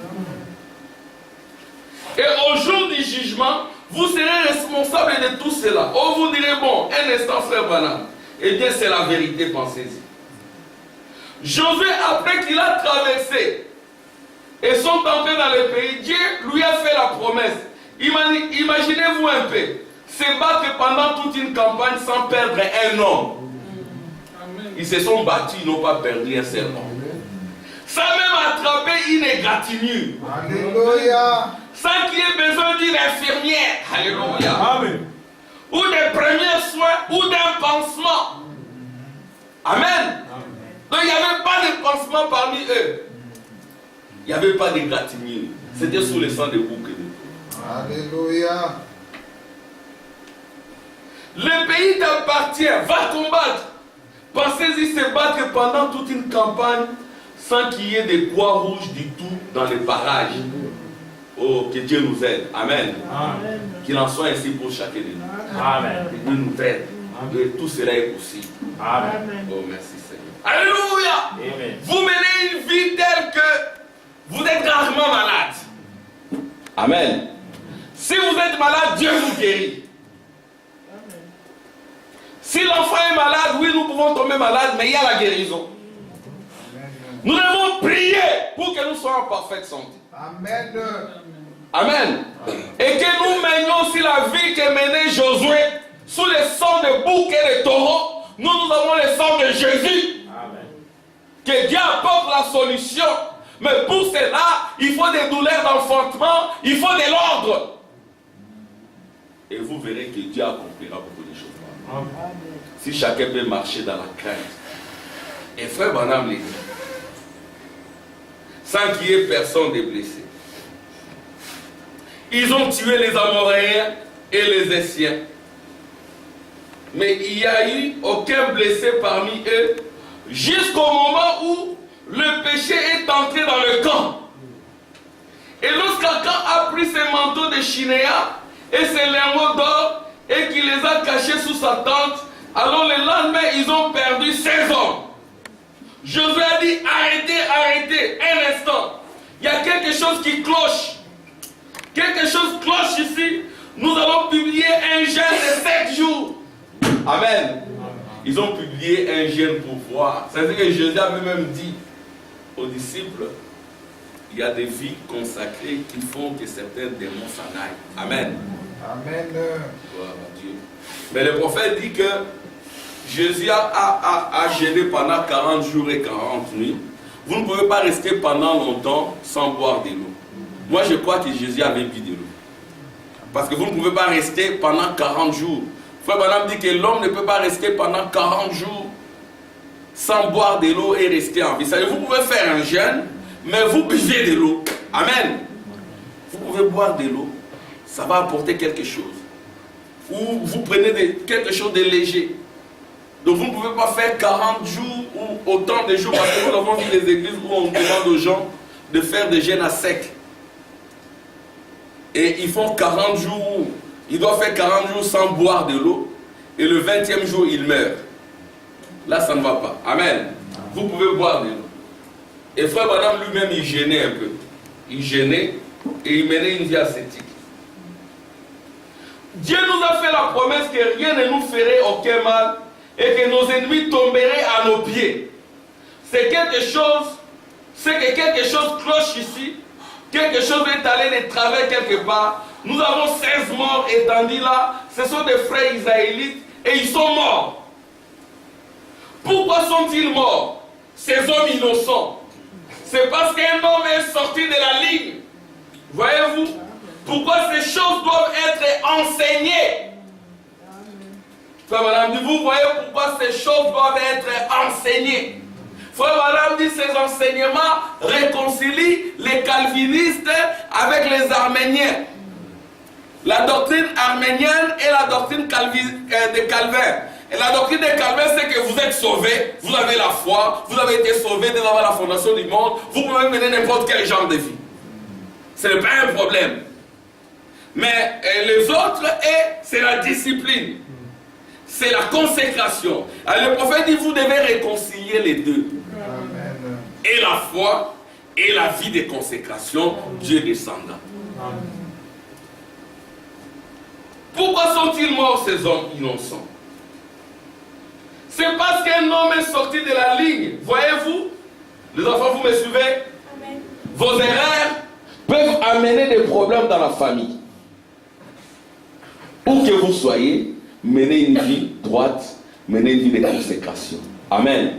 Et au jour du jugement, vous serez responsable de tout cela. Oh, vous direz, bon, un instant, frère Branham. Eh bien, c'est la vérité, pensez-y. Josué, après qu'il a traversé et sont entrés dans le pays, Dieu lui a fait la promesse. Imaginez-vous un peu, se battre pendant toute une campagne sans perdre un homme. Ils se sont battus, ils n'ont pas perdu un seul homme. Sans même attraper une égratignure. Alléluia. Sans qu'il y ait besoin d'une infirmière. Alléluia. Amen. Ou des premiers soins, ou d'un pansement. Amen. Donc il n'y avait pas de pansement parmi eux. Il n'y avait pas d'égratignure. C'était sous le sang de bouc et de veau. Alléluia. Le pays t'appartient, va combattre. Pensez-y se battre pendant toute une campagne sans qu'il y ait des croix rouges du tout dans les parages. Oh, que Dieu nous aide. Amen. Amen. Qu'il en soit ainsi pour chacun de nous. Amen. Que Dieu nous aide. Et tout cela est possible. Amen. Oh, merci Seigneur. Alléluia. Amen. Vous menez une vie telle que vous êtes rarement malade. Amen. Si vous êtes malade, Dieu vous guérit. Si l'enfant est malade, oui, nous pouvons tomber malade, mais il y a la guérison. Nous devons prier pour que nous soyons en parfaite santé. Amen. Amen. Et que nous menions aussi la vie que menait Josué sous le sang de bouc et de taureau. Nous avons le sang de Jésus. Amen. Que Dieu apporte la solution. Mais pour cela, il faut des douleurs d'enfantement, il faut de l'ordre. Et vous verrez que Dieu accomplira beaucoup de choses. Amen. Si chacun peut marcher dans la crainte. Et frère Branham les dit, sans qu'il y ait personne de blessé. Ils ont tué les Amoréens et les Essiens. Mais il n'y a eu aucun blessé parmi eux jusqu'au moment où le péché est entré dans le camp. Et lorsqu'Akan a pris ses manteaux de Shinéa et ses lingots d'or et qu'il les a cachés sous sa tente, alors le lendemain ils ont perdu 16 hommes. Josué a dit arrêtez, arrêtez, un instant. Il y a quelque chose qui cloche. Quelque chose cloche ici. Nous allons publier un jeûne de 7 jours. Amen. Ils ont publié un jeûne pour voir. C'est-à-dire que Jésus avait même dit aux disciples, il y a des vies consacrées qui font que certains démons s'en aillent. Amen. Amen. Gloire à Dieu. Mais le prophète dit que Jésus a jeûné pendant 40 jours et 40 nuits. Vous ne pouvez pas rester pendant longtemps sans boire de l'eau. Moi, je crois que Jésus avait bu de l'eau. Parce que vous ne pouvez pas rester pendant 40 jours. Frère Branham dit que l'homme ne peut pas rester pendant 40 jours sans boire de l'eau et rester en vie. C'est-à-dire, vous pouvez faire un jeûne, mais vous buvez de l'eau. Amen. Vous pouvez boire de l'eau, ça va apporter quelque chose. Ou vous prenez quelque chose de léger. Donc vous ne pouvez pas faire 40 jours ou autant de jours, parce que nous avons vu les églises où on demande aux gens de faire des jeûnes à sec. Et ils font 40 jours, ils doivent faire 40 jours sans boire de l'eau, et le 20e jour, ils meurent. Là, ça ne va pas. Amen. Vous pouvez boire de l'eau. Et frère Branham lui-même, il gênait un peu. Il gênait et il menait une vie ascétique. Dieu nous a fait la promesse que rien ne nous ferait aucun mal et que nos ennemis tomberaient à nos pieds. C'est quelque chose, c'est que quelque chose cloche ici, quelque chose est allé de travers quelque part. Nous avons 16 morts étendus là, ce sont des frères israélites et ils sont morts. Pourquoi sont-ils morts? Ces hommes innocents. C'est parce qu'un homme est sorti de la ligne. Voyez-vous? Pourquoi ces choses doivent être enseignées? Frère Madame dit, vous voyez pourquoi ces choses doivent être enseignées. Frère Madame dit, ces enseignements réconcilient les calvinistes avec les arméniens. La doctrine arménienne et la doctrine de Calvin. Et la doctrine de Calvin, c'est que vous êtes sauvés, vous avez la foi, vous avez été sauvés dès avant la fondation du monde, vous pouvez mener n'importe quel genre de vie. Ce n'est pas un problème. Mais les autres, c'est la discipline. C'est la consécration. Alors, le prophète dit, vous devez réconcilier les deux. Amen. Et la foi et la vie de consécration, Dieu descendant. Amen. Pourquoi sont-ils morts ces hommes innocents? C'est parce qu'un homme est sorti de la ligne. Voyez-vous? Les enfants, vous me suivez? Amen. Vos erreurs peuvent amener des problèmes dans la famille. Où que vous soyez, menez une vie droite, menez une vie de consécration. Amen.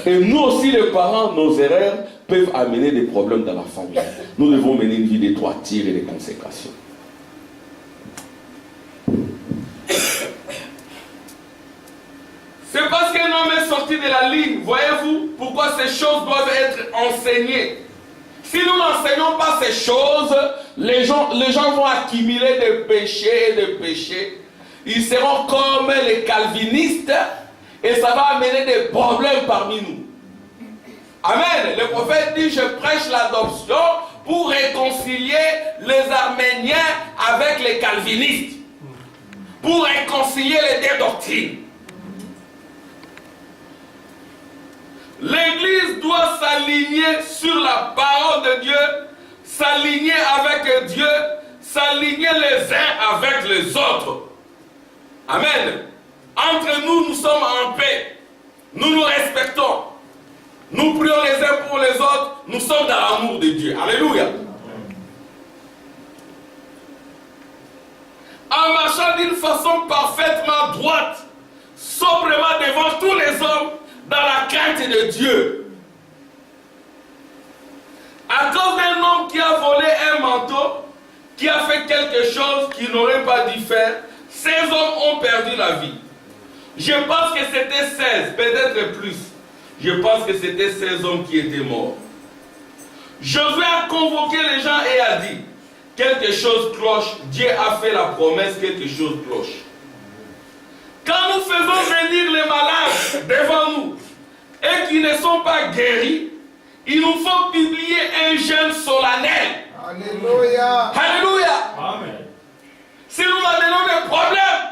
Et nous aussi, les parents, nos erreurs peuvent amener des problèmes dans la famille. Nous devons mener une vie de droiture et de consécration. C'est parce qu'un homme est sorti de la ligne. Voyez-vous pourquoi ces choses doivent être enseignées. Si nous n'enseignons pas ces choses, les gens vont accumuler des péchés et des péchés. Ils seront comme les calvinistes et ça va amener des problèmes parmi nous. Amen. Le prophète dit, je prêche l'adoption pour réconcilier les Arméniens avec les calvinistes. Pour réconcilier les deux doctrines. L'Église doit s'aligner sur la parole de Dieu, s'aligner avec Dieu, s'aligner les uns avec les autres. Amen. Entre nous, nous sommes en paix. Nous nous respectons. Nous prions les uns pour les autres. Nous sommes dans l'amour de Dieu. Alléluia. En marchant d'une façon parfaitement droite, sobrement devant tous les hommes, dans la crainte de Dieu. À cause d'un homme qui a volé un manteau, qui a fait quelque chose qu'il n'aurait pas dû faire, ces hommes ont perdu la vie. Je pense que c'était 16, peut-être plus. Je pense que c'était 16 hommes qui étaient morts. Josué a convoqué les gens et a dit, quelque chose cloche, Dieu a fait la promesse, quelque chose cloche. Quand nous faisons venir les malades devant nous et qui ne sont pas guéris, il nous faut publier un jeûne solennel. Alléluia. Alléluia. Amen. Si nous avons des problèmes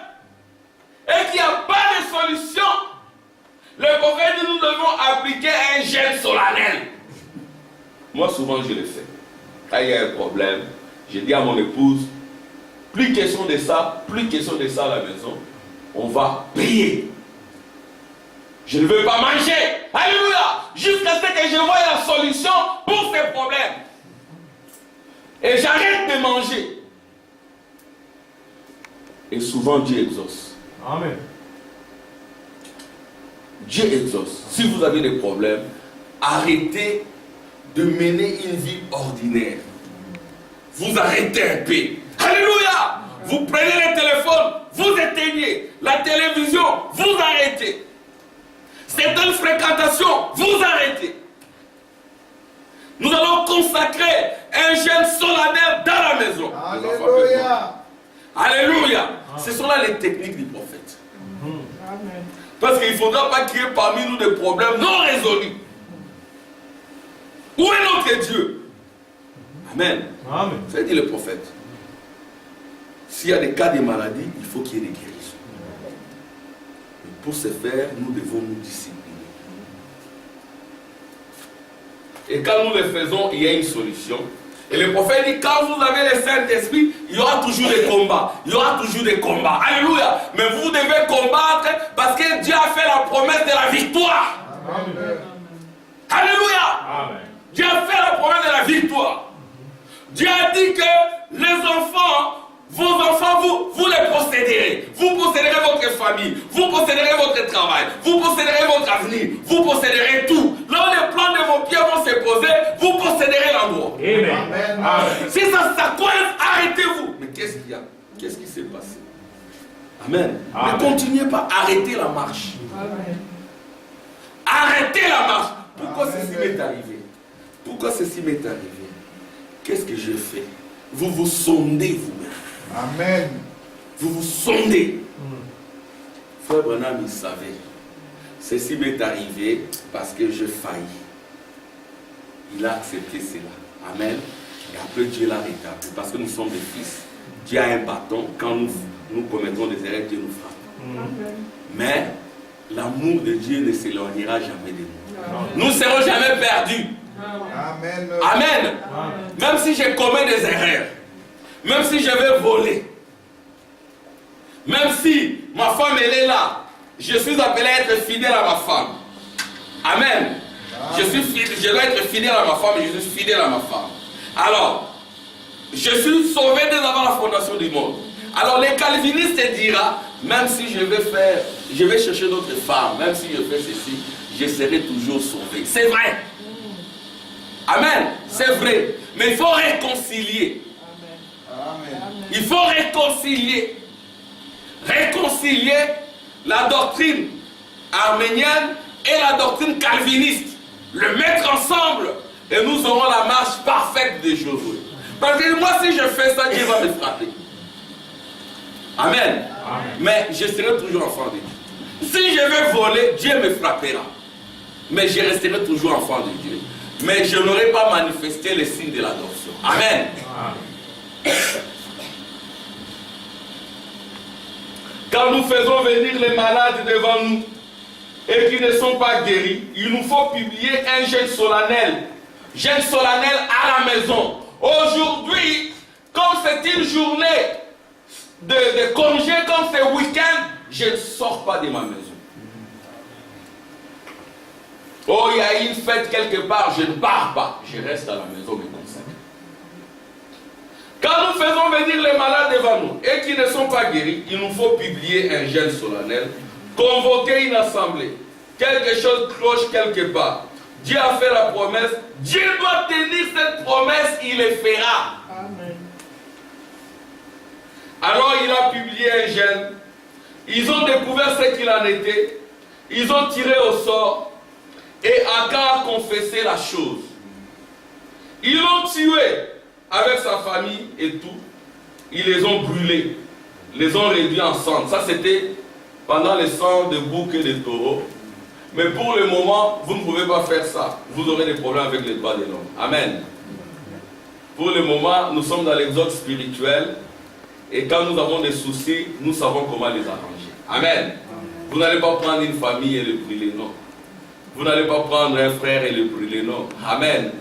et qu'il n'y a pas de solution, le prophète dit nous devons appliquer un jeûne solennel. Moi souvent je le fais. Quand il y a un problème, je dis à mon épouse, plus question de ça à la maison. On va prier. Je ne veux pas manger. Alléluia. Jusqu'à ce que je voie la solution pour ces problèmes. Et j'arrête de manger. Et souvent Dieu exauce. Amen. Dieu exauce. Si vous avez des problèmes, arrêtez de mener une vie ordinaire. Vous arrêtez un peu. Alléluia. Vous prenez le téléphone, vous éteignez. La télévision, vous arrêtez. Certaines fréquentations, vous arrêtez. Nous allons consacrer un jeûne solennel dans la maison. Alléluia. Alléluia. Ce sont là les techniques du prophète. Parce qu'il ne faudra pas qu'il y ait parmi nous des problèmes non résolus. Où est notre Dieu? Amen. Amen. C'est dit le prophète. S'il y a des cas de maladie, il faut qu'il y ait des guérisons. Mais pour ce faire, nous devons nous discipliner. Et quand nous le faisons, il y a une solution. Et le prophète dit, quand vous avez le Saint-Esprit, il y aura toujours des combats. Il y aura toujours des combats. Alléluia. Mais vous devez combattre parce que Dieu a fait la promesse de la victoire. Amen. Alléluia. Amen. Dieu a fait la promesse de la victoire. Dieu a dit que les enfants, vos enfants, vous les posséderez. Vous posséderez votre famille. Vous posséderez votre travail. Vous posséderez votre avenir. Vous posséderez tout. Là où les plans de vos pieds vont se poser, vous posséderez l'endroit. Amen. Amen. Si ça coince, arrêtez-vous. Mais qu'est-ce qu'il y a? Qu'est-ce qui s'est passé? Amen. Amen. Ne continuez pas. Arrêtez la marche. Arrêtez la marche. Pourquoi ceci m'est arrivé? Pourquoi ceci m'est arrivé? Qu'est-ce que je fais? Vous vous sondez vous-même. Amen. Vous vous sondez. Frère Branham, il savait. Ceci m'est arrivé parce que je faillis. Il a accepté cela. Amen. Et après Dieu l'a rétabli. Parce que nous sommes des fils. Dieu a un bâton. Quand nous commettons des erreurs, Dieu nous frappe. Mais l'amour de Dieu ne s'éloignera jamais de nous. Nous ne serons jamais perdus. Amen. Amen. Même si je commets des erreurs, même si je vais voler, même si ma femme elle est là, je suis appelé à être fidèle à ma femme. Amen. Je dois être fidèle à ma femme et je suis fidèle à ma femme. Alors, je suis sauvé dès avant la fondation du monde. Alors les calvinistes diront, même si je vais chercher d'autres femmes, même si je fais ceci, je serai toujours sauvé. C'est vrai. Amen. C'est vrai. Mais il faut réconcilier. Amen. Il faut réconcilier. Réconcilier la doctrine arménienne et la doctrine calviniste. Le mettre ensemble et nous aurons la marche parfaite de Josué. Parce que moi, si je fais ça, Dieu va me frapper. Amen. Amen. Mais je serai toujours enfant de Dieu. Si je vais voler, Dieu me frappera. Mais je resterai toujours enfant de Dieu. Mais je n'aurai pas manifesté les signes de l'adoption. Amen. Amen. Quand nous faisons venir les malades devant nous et qui ne sont pas guéris, il nous faut publier un jeûne solennel. Jeûne solennel à la maison. Aujourd'hui, comme c'est une journée de congé, comme c'est week-end, je ne sors pas de ma maison. Oh, il y a une fête quelque part, je ne pars pas. Je reste à la maison me consacrer. Quand nous faisons venir les malades devant nous et qui ne sont pas guéris, il nous faut publier un jeûne solennel, convoquer une assemblée. Quelque chose cloche quelque part. Dieu a fait la promesse. Dieu doit tenir cette promesse, il le fera. Amen. Alors il a publié un jeûne. Ils ont découvert ce qu'il en était. Ils ont tiré au sort. Et Akan a confessé la chose. Ils l'ont tué avec sa famille et tout. Ils les ont brûlés. Les ont réduits en cendres. Ça c'était pendant les sangs de boucs et de taureaux. Mais pour le moment, vous ne pouvez pas faire ça. Vous aurez des problèmes avec les droits de l'homme. Amen. Pour le moment, nous sommes dans l'exode spirituel. Et quand nous avons des soucis, nous savons comment les arranger. Amen. Vous n'allez pas prendre une famille et le brûler, non. Vous n'allez pas prendre un frère et le brûler, non. Amen.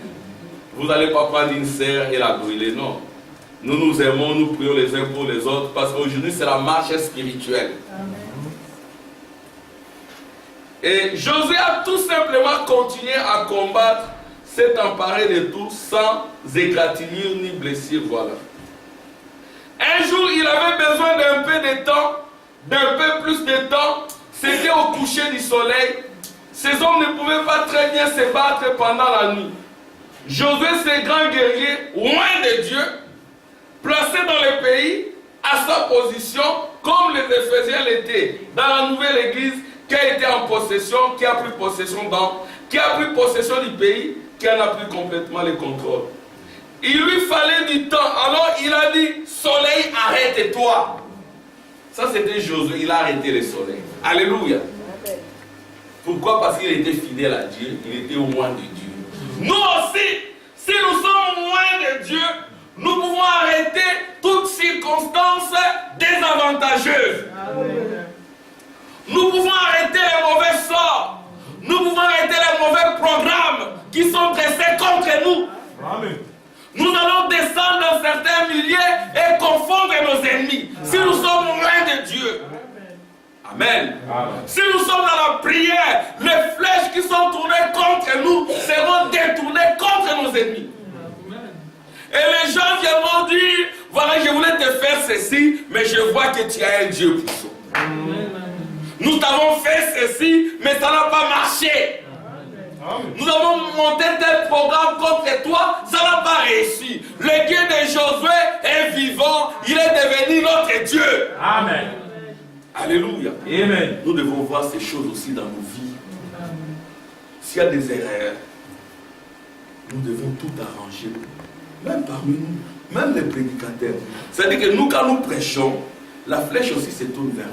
Vous n'allez pas prendre une sœur et la brûler, non. Nous nous aimons, nous prions les uns pour les autres, parce qu'aujourd'hui c'est la marche spirituelle. Amen. Et Josué a tout simplement continué à combattre, s'est emparé de tout sans égratignure ni blessure, voilà. Un jour, il avait besoin d'un peu de temps, d'un peu plus de temps, c'était au coucher du soleil. Ces hommes ne pouvaient pas très bien se battre pendant la nuit. Josué, ce grand guerrier, loin de Dieu, placé dans le pays, à sa position, comme les Éphésiens l'étaient, dans la nouvelle église, qui a été en possession, qui a pris possession du pays, qui en a pris complètement le contrôle. Il lui fallait du temps. Alors il a dit, soleil, arrête-toi. Ça c'était Josué, il a arrêté le soleil. Alléluia. Pourquoi? Parce qu'il était fidèle à Dieu, il était au loin de Dieu. Nous aussi, si nous sommes loin de Dieu, nous pouvons arrêter toutes circonstances désavantageuses. Nous pouvons arrêter les mauvais sorts. Nous pouvons arrêter les mauvais programmes qui sont dressés contre nous. Amen. Nous allons descendre dans certains milieux et confondre nos ennemis. Si nous sommes loin de Dieu. Amen. Amen. Si nous sommes dans la prière, les flèches qui sont tournées contre nous seront détournées contre nos ennemis. Et les gens viendront dire, voilà, je voulais te faire ceci, mais je vois que tu as un Dieu puissant. Nous t'avons fait ceci, mais ça n'a pas marché. Nous avons monté tel programme contre toi, ça n'a pas réussi. Le Dieu de Josué est vivant, il est devenu notre Dieu. Amen. Alléluia. Amen. Nous devons voir ces choses aussi dans nos vies. S'il y a des erreurs, nous devons tout arranger. Même parmi nous, même les prédicateurs. C'est-à-dire que nous, quand nous prêchons, la flèche aussi se tourne vers nous.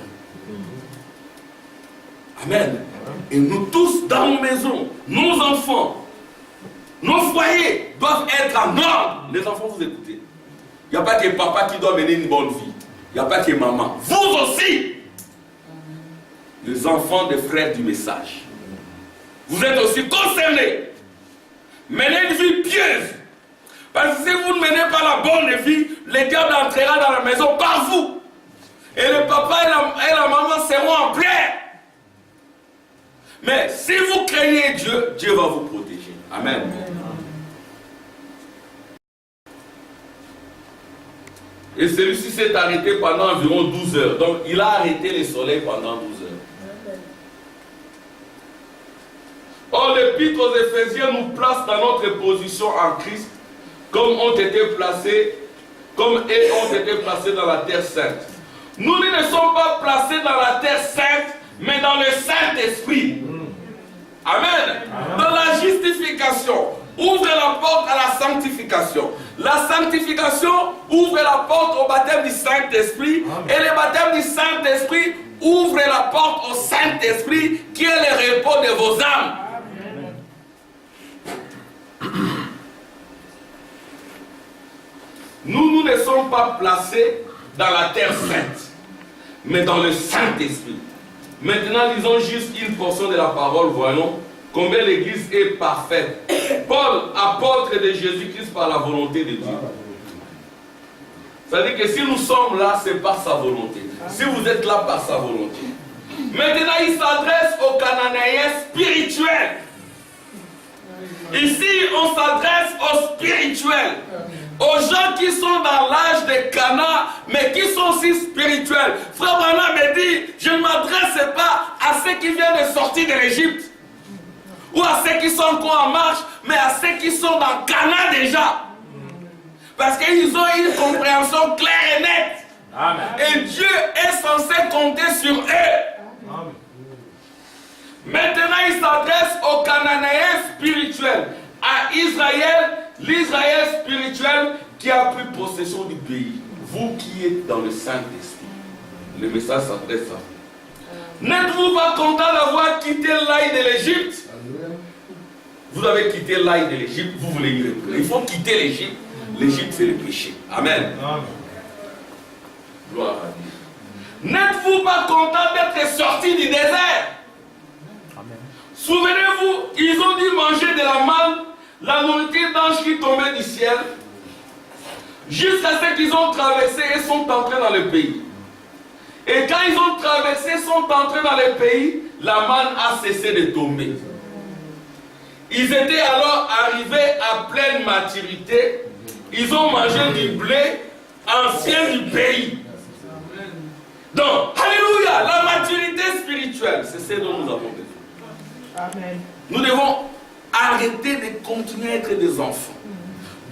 Amen. Et nous tous, dans nos maisons, nos enfants, nos foyers doivent être en ordre. Les enfants, vous écoutez. Il n'y a pas que papa qui doit mener une bonne vie. Il n'y a pas que maman. Vous aussi, les enfants des frères du message, vous êtes aussi concernés. Menez une vie pieuse. Parce que si vous ne menez pas la bonne vie, le diable entrera dans la maison par vous. Et le papa et la maman seront en pleurs. Mais si vous craignez Dieu, Dieu va vous protéger. Amen. Et celui-ci s'est arrêté pendant environ 12 heures. Donc il a arrêté le soleil pendant 12 heures. Or, l'épître aux Éphésiens nous place dans notre position en Christ, comme eux ont été placés dans la terre sainte. Nous ne sommes pas placés dans la terre sainte, mais dans le Saint-Esprit. Amen. Dans la justification, ouvre la porte à la sanctification. La sanctification ouvre la porte au baptême du Saint-Esprit. Et le baptême du Saint-Esprit ouvre la porte au Saint-Esprit qui est le repos de vos âmes. Nous ne sommes pas placés dans la terre sainte, mais dans le Saint-Esprit. Maintenant, lisons juste une portion de la parole, voyons combien l'Église est parfaite. Paul, apôtre de Jésus-Christ par la volonté de Dieu. C'est-à-dire que si nous sommes là, c'est par sa volonté. Si vous êtes là, par sa volonté. Maintenant, il s'adresse aux Cananéens spirituels. Ici, on s'adresse aux spirituels. Aux gens qui sont dans l'âge de Cana, mais qui sont aussi spirituels. Frère Branham me dit, je ne m'adresse pas à ceux qui viennent de sortir de l'Égypte, ou à ceux qui sont encore en marche, mais à ceux qui sont dans Cana déjà. Parce qu'ils ont une compréhension claire et nette. Amen. Et Dieu est censé compter sur eux. Amen. Maintenant, il s'adresse aux Cananéens spirituels, à Israël, l'Israël spirituel qui a pris possession du pays. Vous qui êtes dans le Saint-Esprit, le message s'adresse à vous. N'êtes-vous pas content d'avoir quitté l'ail de l'Égypte? Vous avez quitté l'ail de l'Égypte, vous voulez y retourner. Il faut quitter l'Égypte. L'Égypte, c'est le péché. Amen. Amen. Gloire à Dieu. N'êtes-vous pas content d'être sortis du désert? Amen. Souvenez-vous, ils ont dû manger de la manne, la nourriture d'ange qui tombait du ciel, jusqu'à ce qu'ils ont traversé et sont entrés dans le pays. Et quand ils ont traversé, sont entrés dans le pays, la manne a cessé de tomber. Ils étaient alors arrivés à pleine maturité. Ils ont mangé du blé ancien du pays. Donc, alléluia, la maturité spirituelle, c'est ce dont nous avons besoin. Amen. Nous devons arrêter de continuer à être des enfants.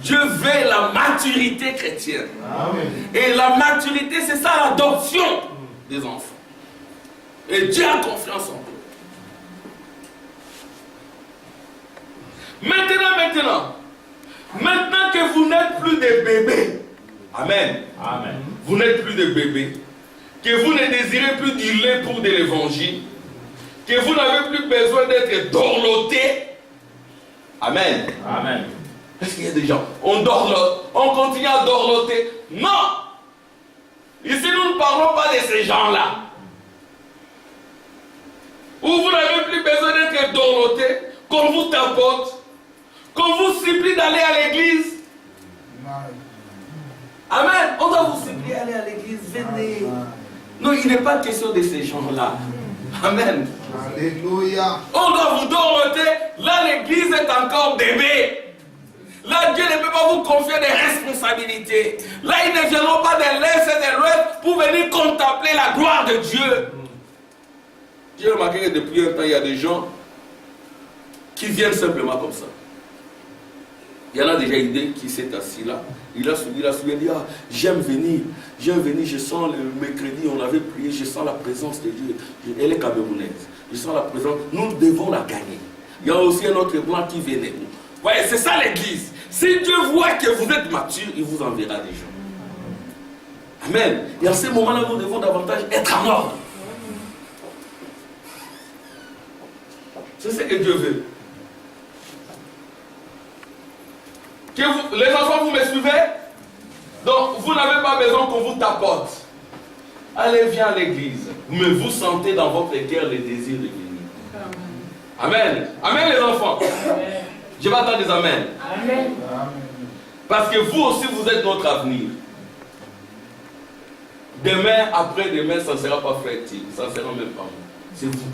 Dieu veut la maturité chrétienne. Amen. Et la maturité, c'est ça l'adoption des enfants. Et Dieu a confiance en eux. Maintenant que vous n'êtes plus des bébés, Amen. Amen. Vous n'êtes plus des bébés, que vous ne désirez plus du lait pour de l'évangile, que vous n'avez plus besoin d'être dorlotés. Amen. Amen. Parce qu'il y a des gens, on dorlote, on continue à dorloter. Non! Ici, nous ne parlons pas de ces gens-là. Où vous n'avez plus besoin d'être dorloté, qu'on vous tapote, qu'on vous supplie d'aller à l'église. Amen. On doit vous supplier d'aller à l'église. Venez. Non, il n'est pas question de ces gens-là. Amen. Alléluia. On doit vous dorloter. Là, l'église est encore bébé. Là, Dieu ne peut pas vous confier des responsabilités. Là, ils ne viendront pas de l'est et de l'ouest pour venir contempler la gloire de Dieu. J'ai remarqué que depuis un temps, il y a des gens qui viennent simplement comme ça. Il y en a déjà une idée qui s'est assis là. Il a suivi, il dit, ah, j'aime venir, je sens le mercredi, on avait prié, je sens la présence de Dieu. Elle est camerounaise. Je sens la présence, nous devons la gagner. Il y a aussi un autre blanc qui venait. Ouais, c'est ça l'église. Si Dieu voit que vous êtes mature, il vous enverra des gens. Amen. Et à ce moment-là, nous devons davantage être en ordre. C'est ce que Dieu veut. Les enfants, vous me suivez? Donc, vous n'avez pas besoin qu'on vous tapote. Allez, viens à l'église. Mais vous sentez dans votre cœur le désir de venir. Amen. Amen, les enfants. Amen. Je vais attendre des amen. Amen. Parce que vous aussi, vous êtes notre avenir. Demain, après-demain, ça ne sera pas frère-t-il. Ça ne sera même pas moi. C'est vous.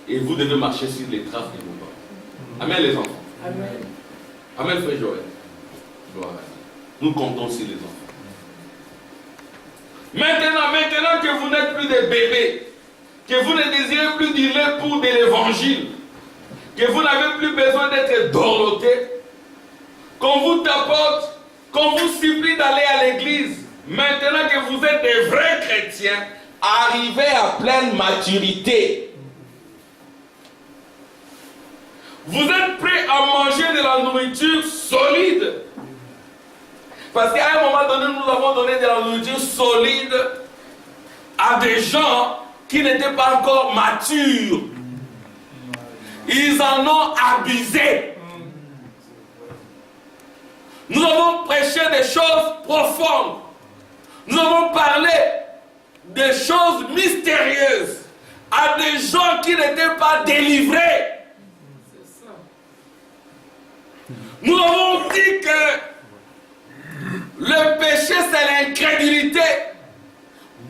Et vous devez marcher sur les traces de vos parents. Amen, les enfants. Amen. Amen, frère Joël. Gloire à Dieu. Nous comptons sur les enfants. Maintenant que vous n'êtes plus des bébés, que vous ne désirez plus du lait pour de l'évangile, que vous n'avez plus besoin d'être dorlotés, qu'on vous tapote, qu'on vous supplie d'aller à l'église, maintenant que vous êtes des vrais chrétiens, arrivez à pleine maturité. Vous êtes prêts à manger de la nourriture solide. Parce qu'à un moment donné, nous avons donné de la nourriture solide à des gens qui n'étaient pas encore matures. Ils en ont abusé. Nous avons prêché des choses profondes. Nous avons parlé des choses mystérieuses à des gens qui n'étaient pas délivrés. Nous avons dit que le péché, c'est l'incrédulité.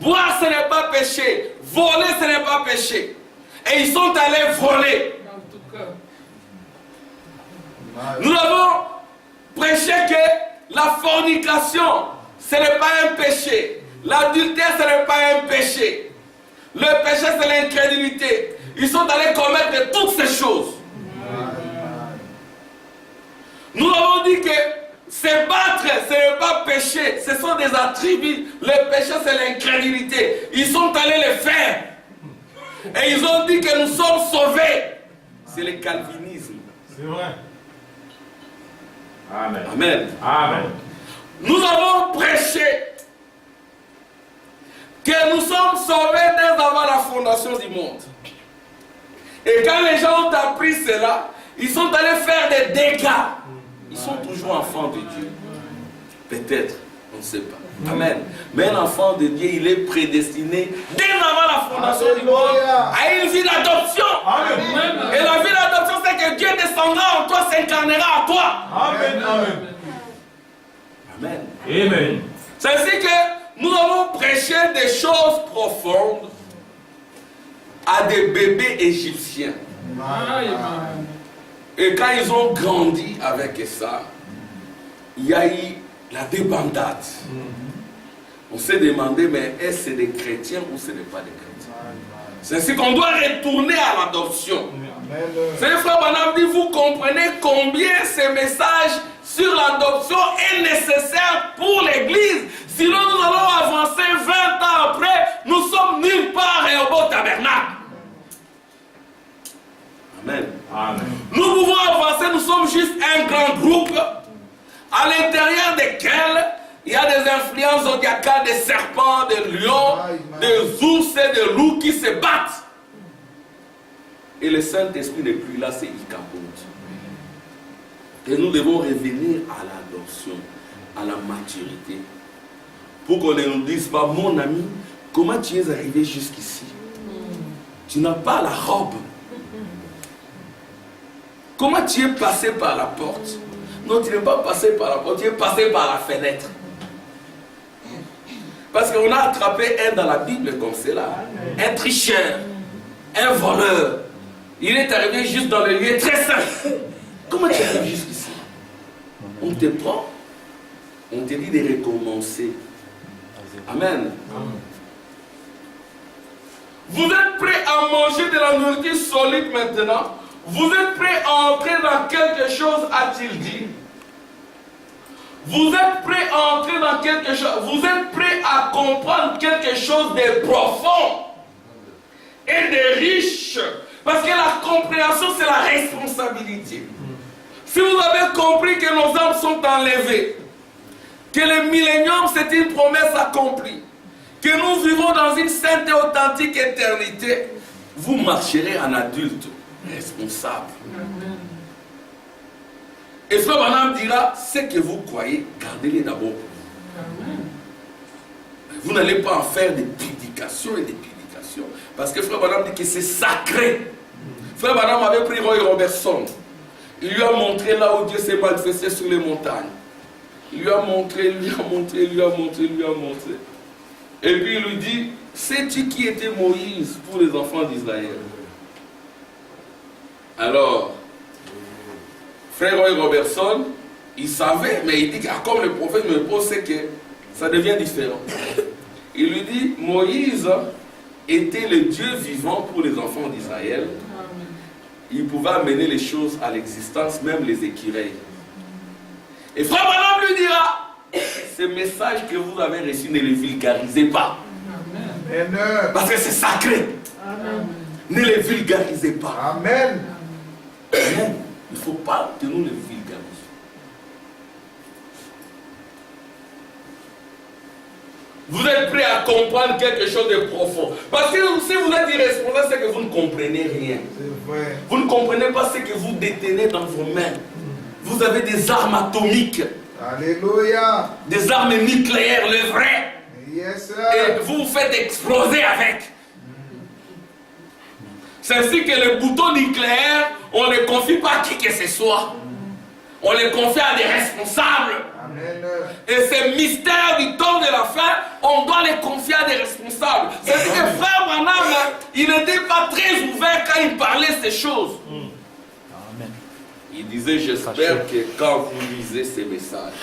Boire, ce n'est pas péché. Voler, ce n'est pas péché. Et ils sont allés voler. Nous avons prêché que la fornication, ce n'est pas un péché. L'adultère, ce n'est pas un péché. Le péché, c'est l'incrédulité. Ils sont allés commettre toutes ces choses. Nous avons dit que se battre, ce n'est pas péché, ce sont des attributs. Le péché, c'est l'incrédulité. Ils sont allés le faire. Et ils ont dit que nous sommes sauvés. C'est le calvinisme. C'est vrai. Amen. Amen. Amen. Nous avons prêché que nous sommes sauvés dès avant la fondation du monde. Et quand les gens ont appris cela, ils sont allés faire des dégâts. Ils sont toujours enfants de Dieu. Peut-être, on ne sait pas. Amen. Mais un enfant de Dieu, il est prédestiné dès avant la fondation du monde à une vie d'adoption. Et la vie d'adoption, c'est que Dieu descendra en toi, s'incarnera en toi. Amen. Amen. Amen. Amen. C'est ainsi que nous avons prêché des choses profondes à des bébés égyptiens. Et quand ils ont grandi avec ça, il y a eu la débandade. On s'est demandé, mais est-ce que c'est des chrétiens ou ce n'est pas des chrétiens? C'est ainsi qu'on doit retourner à l'adoption. C'est frère Branham dit, vous comprenez combien ce message sur l'adoption est nécessaire pour l'église. Sinon nous allons avancer 20 ans après, nous sommes nulle part et au beau tabernacle. Amen. Amen. Nous juste un grand groupe à l'intérieur desquels il y a des influences zodiacales, des serpents, des lions, des ours et des loups qui se battent. Et le Saint-Esprit n'est plus là, c'est Ichabod. Et nous devons revenir à l'adoption, à la maturité. Pour qu'on ne nous dise pas, mon ami, comment tu es arrivé jusqu'ici? Tu n'as pas la robe. Comment tu es passé par la porte? Non, tu n'es pas passé par la porte, tu es passé par la fenêtre. Parce qu'on a attrapé un dans la Bible comme cela. Un tricheur, un voleur. Il est arrivé juste dans le lieu très saint. Comment tu arrives jusqu'ici? On te prend, on te dit de recommencer. Amen. Vous êtes prêts à manger de la nourriture solide maintenant? Vous êtes prêts à entrer dans quelque chose, a-t-il dit? Vous êtes prêts à entrer dans quelque chose? Vous êtes prêts à comprendre quelque chose de profond et de riche? Parce que la compréhension, c'est la responsabilité. Si vous avez compris que nos âmes sont enlevées, que le millénium, c'est une promesse accomplie, que nous vivons dans une sainte et authentique éternité, vous marcherez en adulte responsable. Et Frère Branham dira, ce que vous croyez, gardez-les d'abord. Vous n'allez pas en faire des prédications et des prédications. Parce que Frère Branham dit que c'est sacré. Frère Branham avait pris Roy Robertson. Il lui a montré là où Dieu s'est manifesté sur les montagnes. Il lui a montré, il lui a montré, il lui a montré, il lui a montré. Et puis il lui dit, sais-tu qui était Moïse pour les enfants d'Israël? Alors, Frère Roy Robertson, il savait, mais il dit, comme le prophète me pose, c'est que ça devient différent. Il lui dit, Moïse était le Dieu vivant pour les enfants d'Israël. Il pouvait amener les choses à l'existence, même les écureuils. Et Frère Branham lui dira, ce message que vous avez reçu, ne le vulgarisez pas. Amen. Parce que c'est sacré. Amen. Ne le vulgarisez pas. Amen. Amen. Il ne faut pas que nous le vulgarisions. Vous êtes prêts à comprendre quelque chose de profond. Parce que si vous êtes irresponsable, c'est que vous ne comprenez rien. C'est vrai. Vous ne comprenez pas ce que vous détenez dans vos mains. Vous avez des armes atomiques. Alléluia. Des armes nucléaires, le vrai. Yes, sir. Et vous vous faites exploser avec. C'est ainsi que les boutons nucléaires, on ne les confie pas à qui que ce soit. On les confie à des responsables. Amen. Et ces mystères du temps de la fin, on doit les confier à des responsables. C'est-à-dire que Frère Branham, il n'était pas très ouvert quand il parlait ces choses. Amen. Il disait, j'espère que quand vous lisez ces messages,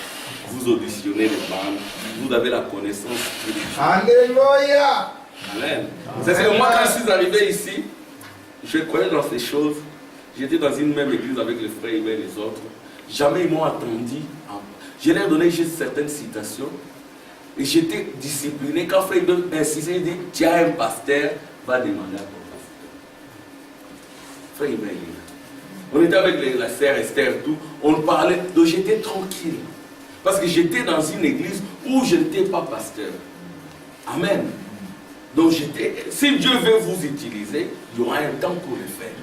vous auditionnez les bandes, vous avez la connaissance spirituelle. Alléluia. Amen. C'est que moi, quand je suis arrivé ici, je croyais dans ces choses. J'étais dans une même église avec les frères et les autres. Jamais ils m'ont attendu. Je leur donnais juste certaines citations. Et j'étais discipliné. Quand frère insistait, il dit, tu as un pasteur, va demander à ton pasteur. Frère Ibrahim, on était avec la sœur Esther, tout. On parlait. Donc j'étais tranquille. Parce que j'étais dans une église où je n'étais pas pasteur. Amen. Donc si Dieu veut vous utiliser, il y aura un temps pour le faire.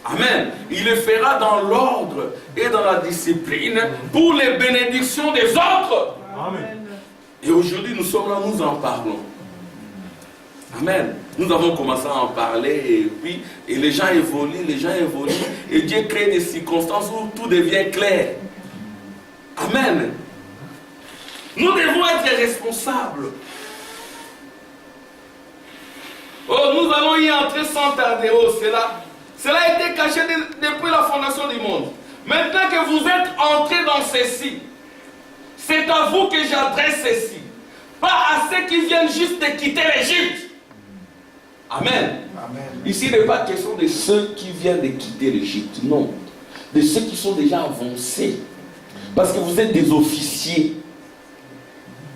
Amen. Il le fera dans l'ordre et dans la discipline pour les bénédictions des autres. Amen. Et aujourd'hui, nous sommes là, nous en parlons. Amen. Nous avons commencé à en parler et les gens évoluent, et Dieu crée des circonstances où tout devient clair. Amen. Nous devons être responsables. Oh, nous allons y entrer sans tarder. Oh, cela a été caché depuis la fondation du monde. Maintenant que vous êtes entrés dans ceci, c'est à vous que j'adresse ceci. Pas à ceux qui viennent juste de quitter l'Égypte. Amen. Amen. Ici, il n'est pas question de ceux qui viennent de quitter l'Égypte. Non. De ceux qui sont déjà avancés. Parce que vous êtes des officiers.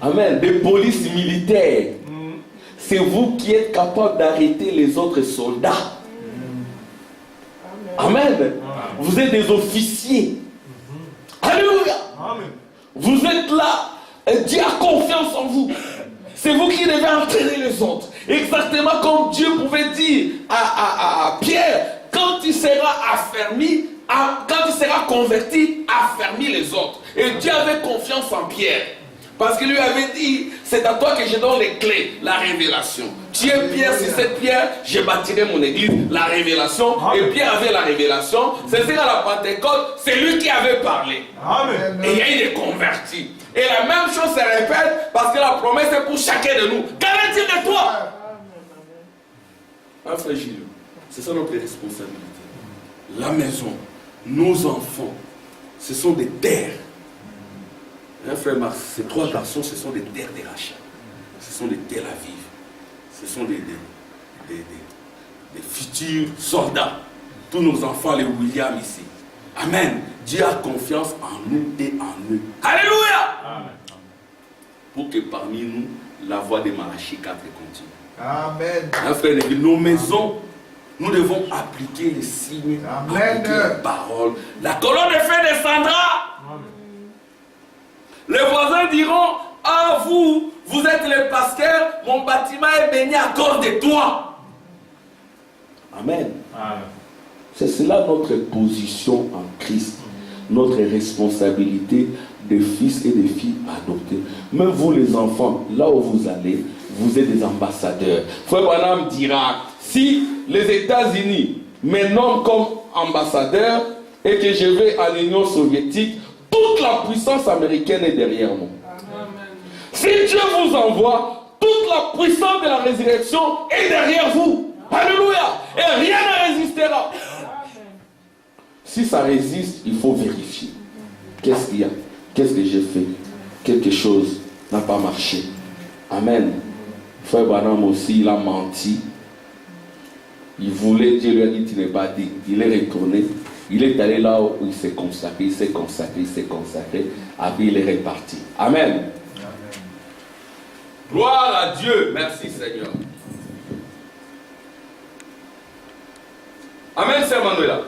Amen. Des polices militaires. C'est vous qui êtes capable d'arrêter les autres soldats. Amen. Vous êtes des officiers. Alléluia. Amen. Vous êtes là, et Dieu a confiance en vous. C'est vous qui devez entraîner les autres. Exactement comme Dieu pouvait dire à Pierre, quand il sera affermi, quand il sera converti, affermis les autres. Et Dieu avait confiance en Pierre. Parce qu'il lui avait dit, c'est à toi que je donne les clés, la révélation. Tu es Pierre, c'est cette pierre, je bâtirai mon église, la révélation. Et Pierre avait la révélation. C'est à la Pentecôte, c'est lui qui avait parlé. Amen. Et il y a eu des convertis. Et la même chose se répète parce que la promesse est pour chacun de nous. Qu'en est-il de toi? Hein, frère Gilles, c'est ça notre responsabilité. La maison, nos enfants, ce sont des terres. Hein, frère Marc, ces 3 garçons, ce sont des terres de rachat. Ce sont des Tel Aviv. Ce sont des futurs soldats. Tous nos enfants, les William ici. Amen. Dieu a confiance en nous et en eux. Alléluia. Amen. Pour que parmi nous, la voix de Malachie 4 continue. Amen. Hein, frère, nos maisons, nous devons appliquer les signes, appliquer les paroles. La colonne de feu descendra. Amen. Les voisins diront, ah vous êtes les pasteurs, mon bâtiment est béni à cause de toi. Amen. Amen. C'est cela notre position en Christ, notre responsabilité de fils et de filles adoptés. Même vous les enfants, là où vous allez, vous êtes des ambassadeurs. Frère Branham dira, si les États-Unis me nomment comme ambassadeur et que je vais en Union soviétique, toute la puissance américaine est derrière moi. Amen. Si Dieu vous envoie, toute la puissance de la résurrection est derrière vous. Alléluia. Et rien ne résistera. Si ça résiste, il faut vérifier. Qu'est-ce qu'il y a? Qu'est-ce que j'ai fait? Quelque chose n'a pas marché. Amen. Frère Branham aussi, il a menti. Il voulait, Dieu lui a dit, tu n'es pas dit. Il est retourné. Il est allé là où il s'est consacré, il s'est consacré, il s'est consacré. Après, il est reparti. Amen. Amen. Gloire à Dieu. Merci Seigneur. Amen, Sœur Manuela.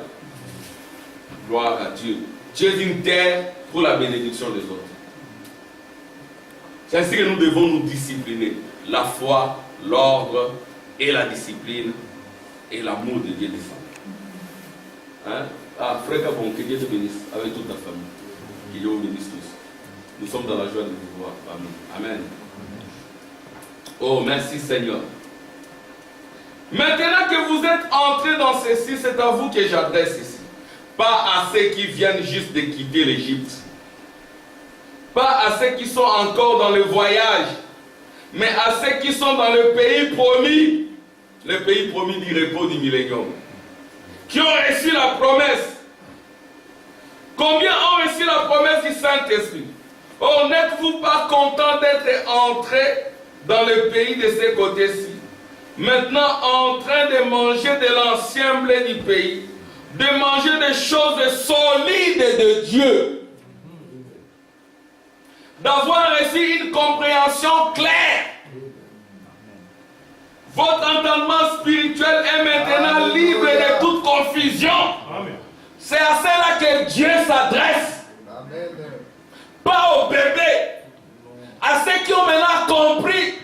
Gloire à Dieu. Dieu est une terre pour la bénédiction des autres. C'est ainsi que nous devons nous discipliner. La foi, l'ordre et la discipline et l'amour de Dieu descend. Hein? Ah, frère Gabon, que Dieu te bénisse avec toute ta famille. Que Dieu vous bénisse tous. Nous sommes dans la joie de vous voir. Amen. Oh, merci Seigneur. Maintenant que vous êtes entrés dans ceci, c'est à vous que j'adresse ici. Pas à ceux qui viennent juste de quitter l'Égypte. Pas à ceux qui sont encore dans le voyage. Mais à ceux qui sont dans le pays promis. Le pays promis du repos du millénium. Qui ont reçu la promesse. Combien ont reçu la promesse du Saint-Esprit? Oh, n'êtes-vous pas content d'être entrés dans le pays de ce côté-ci? Maintenant en train de manger de l'ancien blé du pays, de manger des choses solides de Dieu, d'avoir reçu une compréhension claire. Votre entendement spirituel est maintenant libre de toute confusion. C'est à cela que Dieu s'adresse. Pas aux bébés, à ceux qui ont maintenant compris,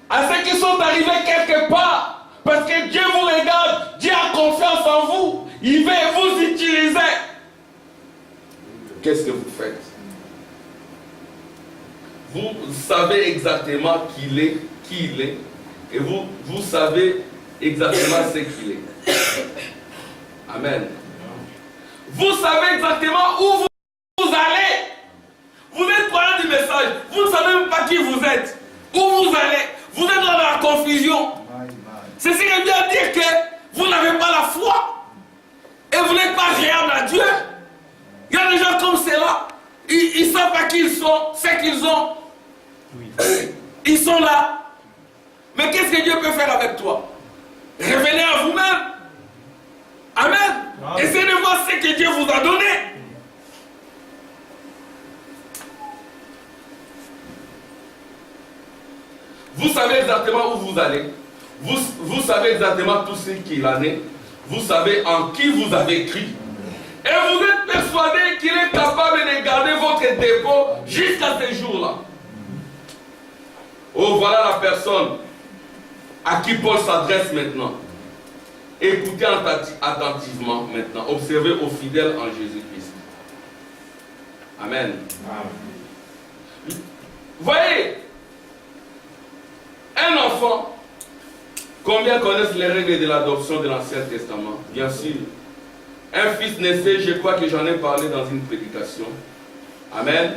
à ceux qui sont arrivés quelque part, parce que Dieu vous regarde, Dieu a confiance en vous, il veut vous utiliser. Qu'est-ce que vous faites? Vous savez exactement qui il est, et vous savez exactement ce qu'il est. Amen. Vous savez exactement où vous allez. Vous êtes croyant du message, vous ne savez même pas qui vous êtes, où vous allez. Vous êtes dans la confusion. C'est ce qui veut dire que vous n'avez pas la foi et vous n'êtes pas agréable à Dieu. Il y a des gens comme cela, ils ne savent pas qui ils sont, ce qu'ils ont. Ils sont là. Mais qu'est-ce que Dieu peut faire avec toi? Revenez à vous-même. Amen. Essayez de voir ce que Dieu vous a donné. Vous savez exactement où vous allez. Vous savez exactement tout ce qu'il en est. Vous savez en qui vous avez cru. Et vous êtes persuadé persuadé qu'il est capable de garder votre dépôt jusqu'à ce jour-là. Oh, voilà la personne à qui Paul s'adresse maintenant. Écoutez attentivement maintenant. Observez aux fidèles en Jésus-Christ. Amen. Voyez, un enfant, combien connaissent les règles de l'adoption de l'Ancien Testament? Bien sûr. Un fils naissait, je crois que j'en ai parlé dans une prédication. Amen.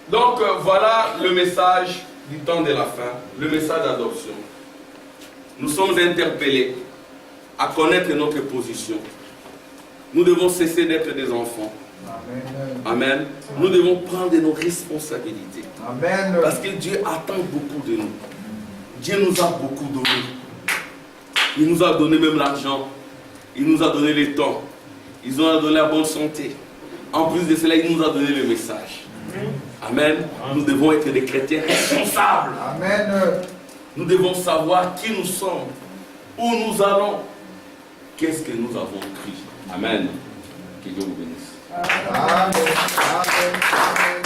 Donc voilà le message du temps de la fin, le message d'adoption. Nous sommes interpellés à connaître notre position. Nous devons cesser d'être des enfants. Amen. Amen. Nous devons prendre nos responsabilités. Amen. Parce que Dieu attend beaucoup de nous. Dieu nous a beaucoup donné. Il nous a donné même l'argent. Il nous a donné le temps. Il nous a donné la bonne santé. En plus de cela, il nous a donné le message. Amen. Nous devons être des chrétiens responsables. Amen. Nous devons savoir qui nous sommes, où nous allons, qu'est-ce que nous avons cru. Amen. Que Dieu vous bénisse. Amen. Amen. Amen.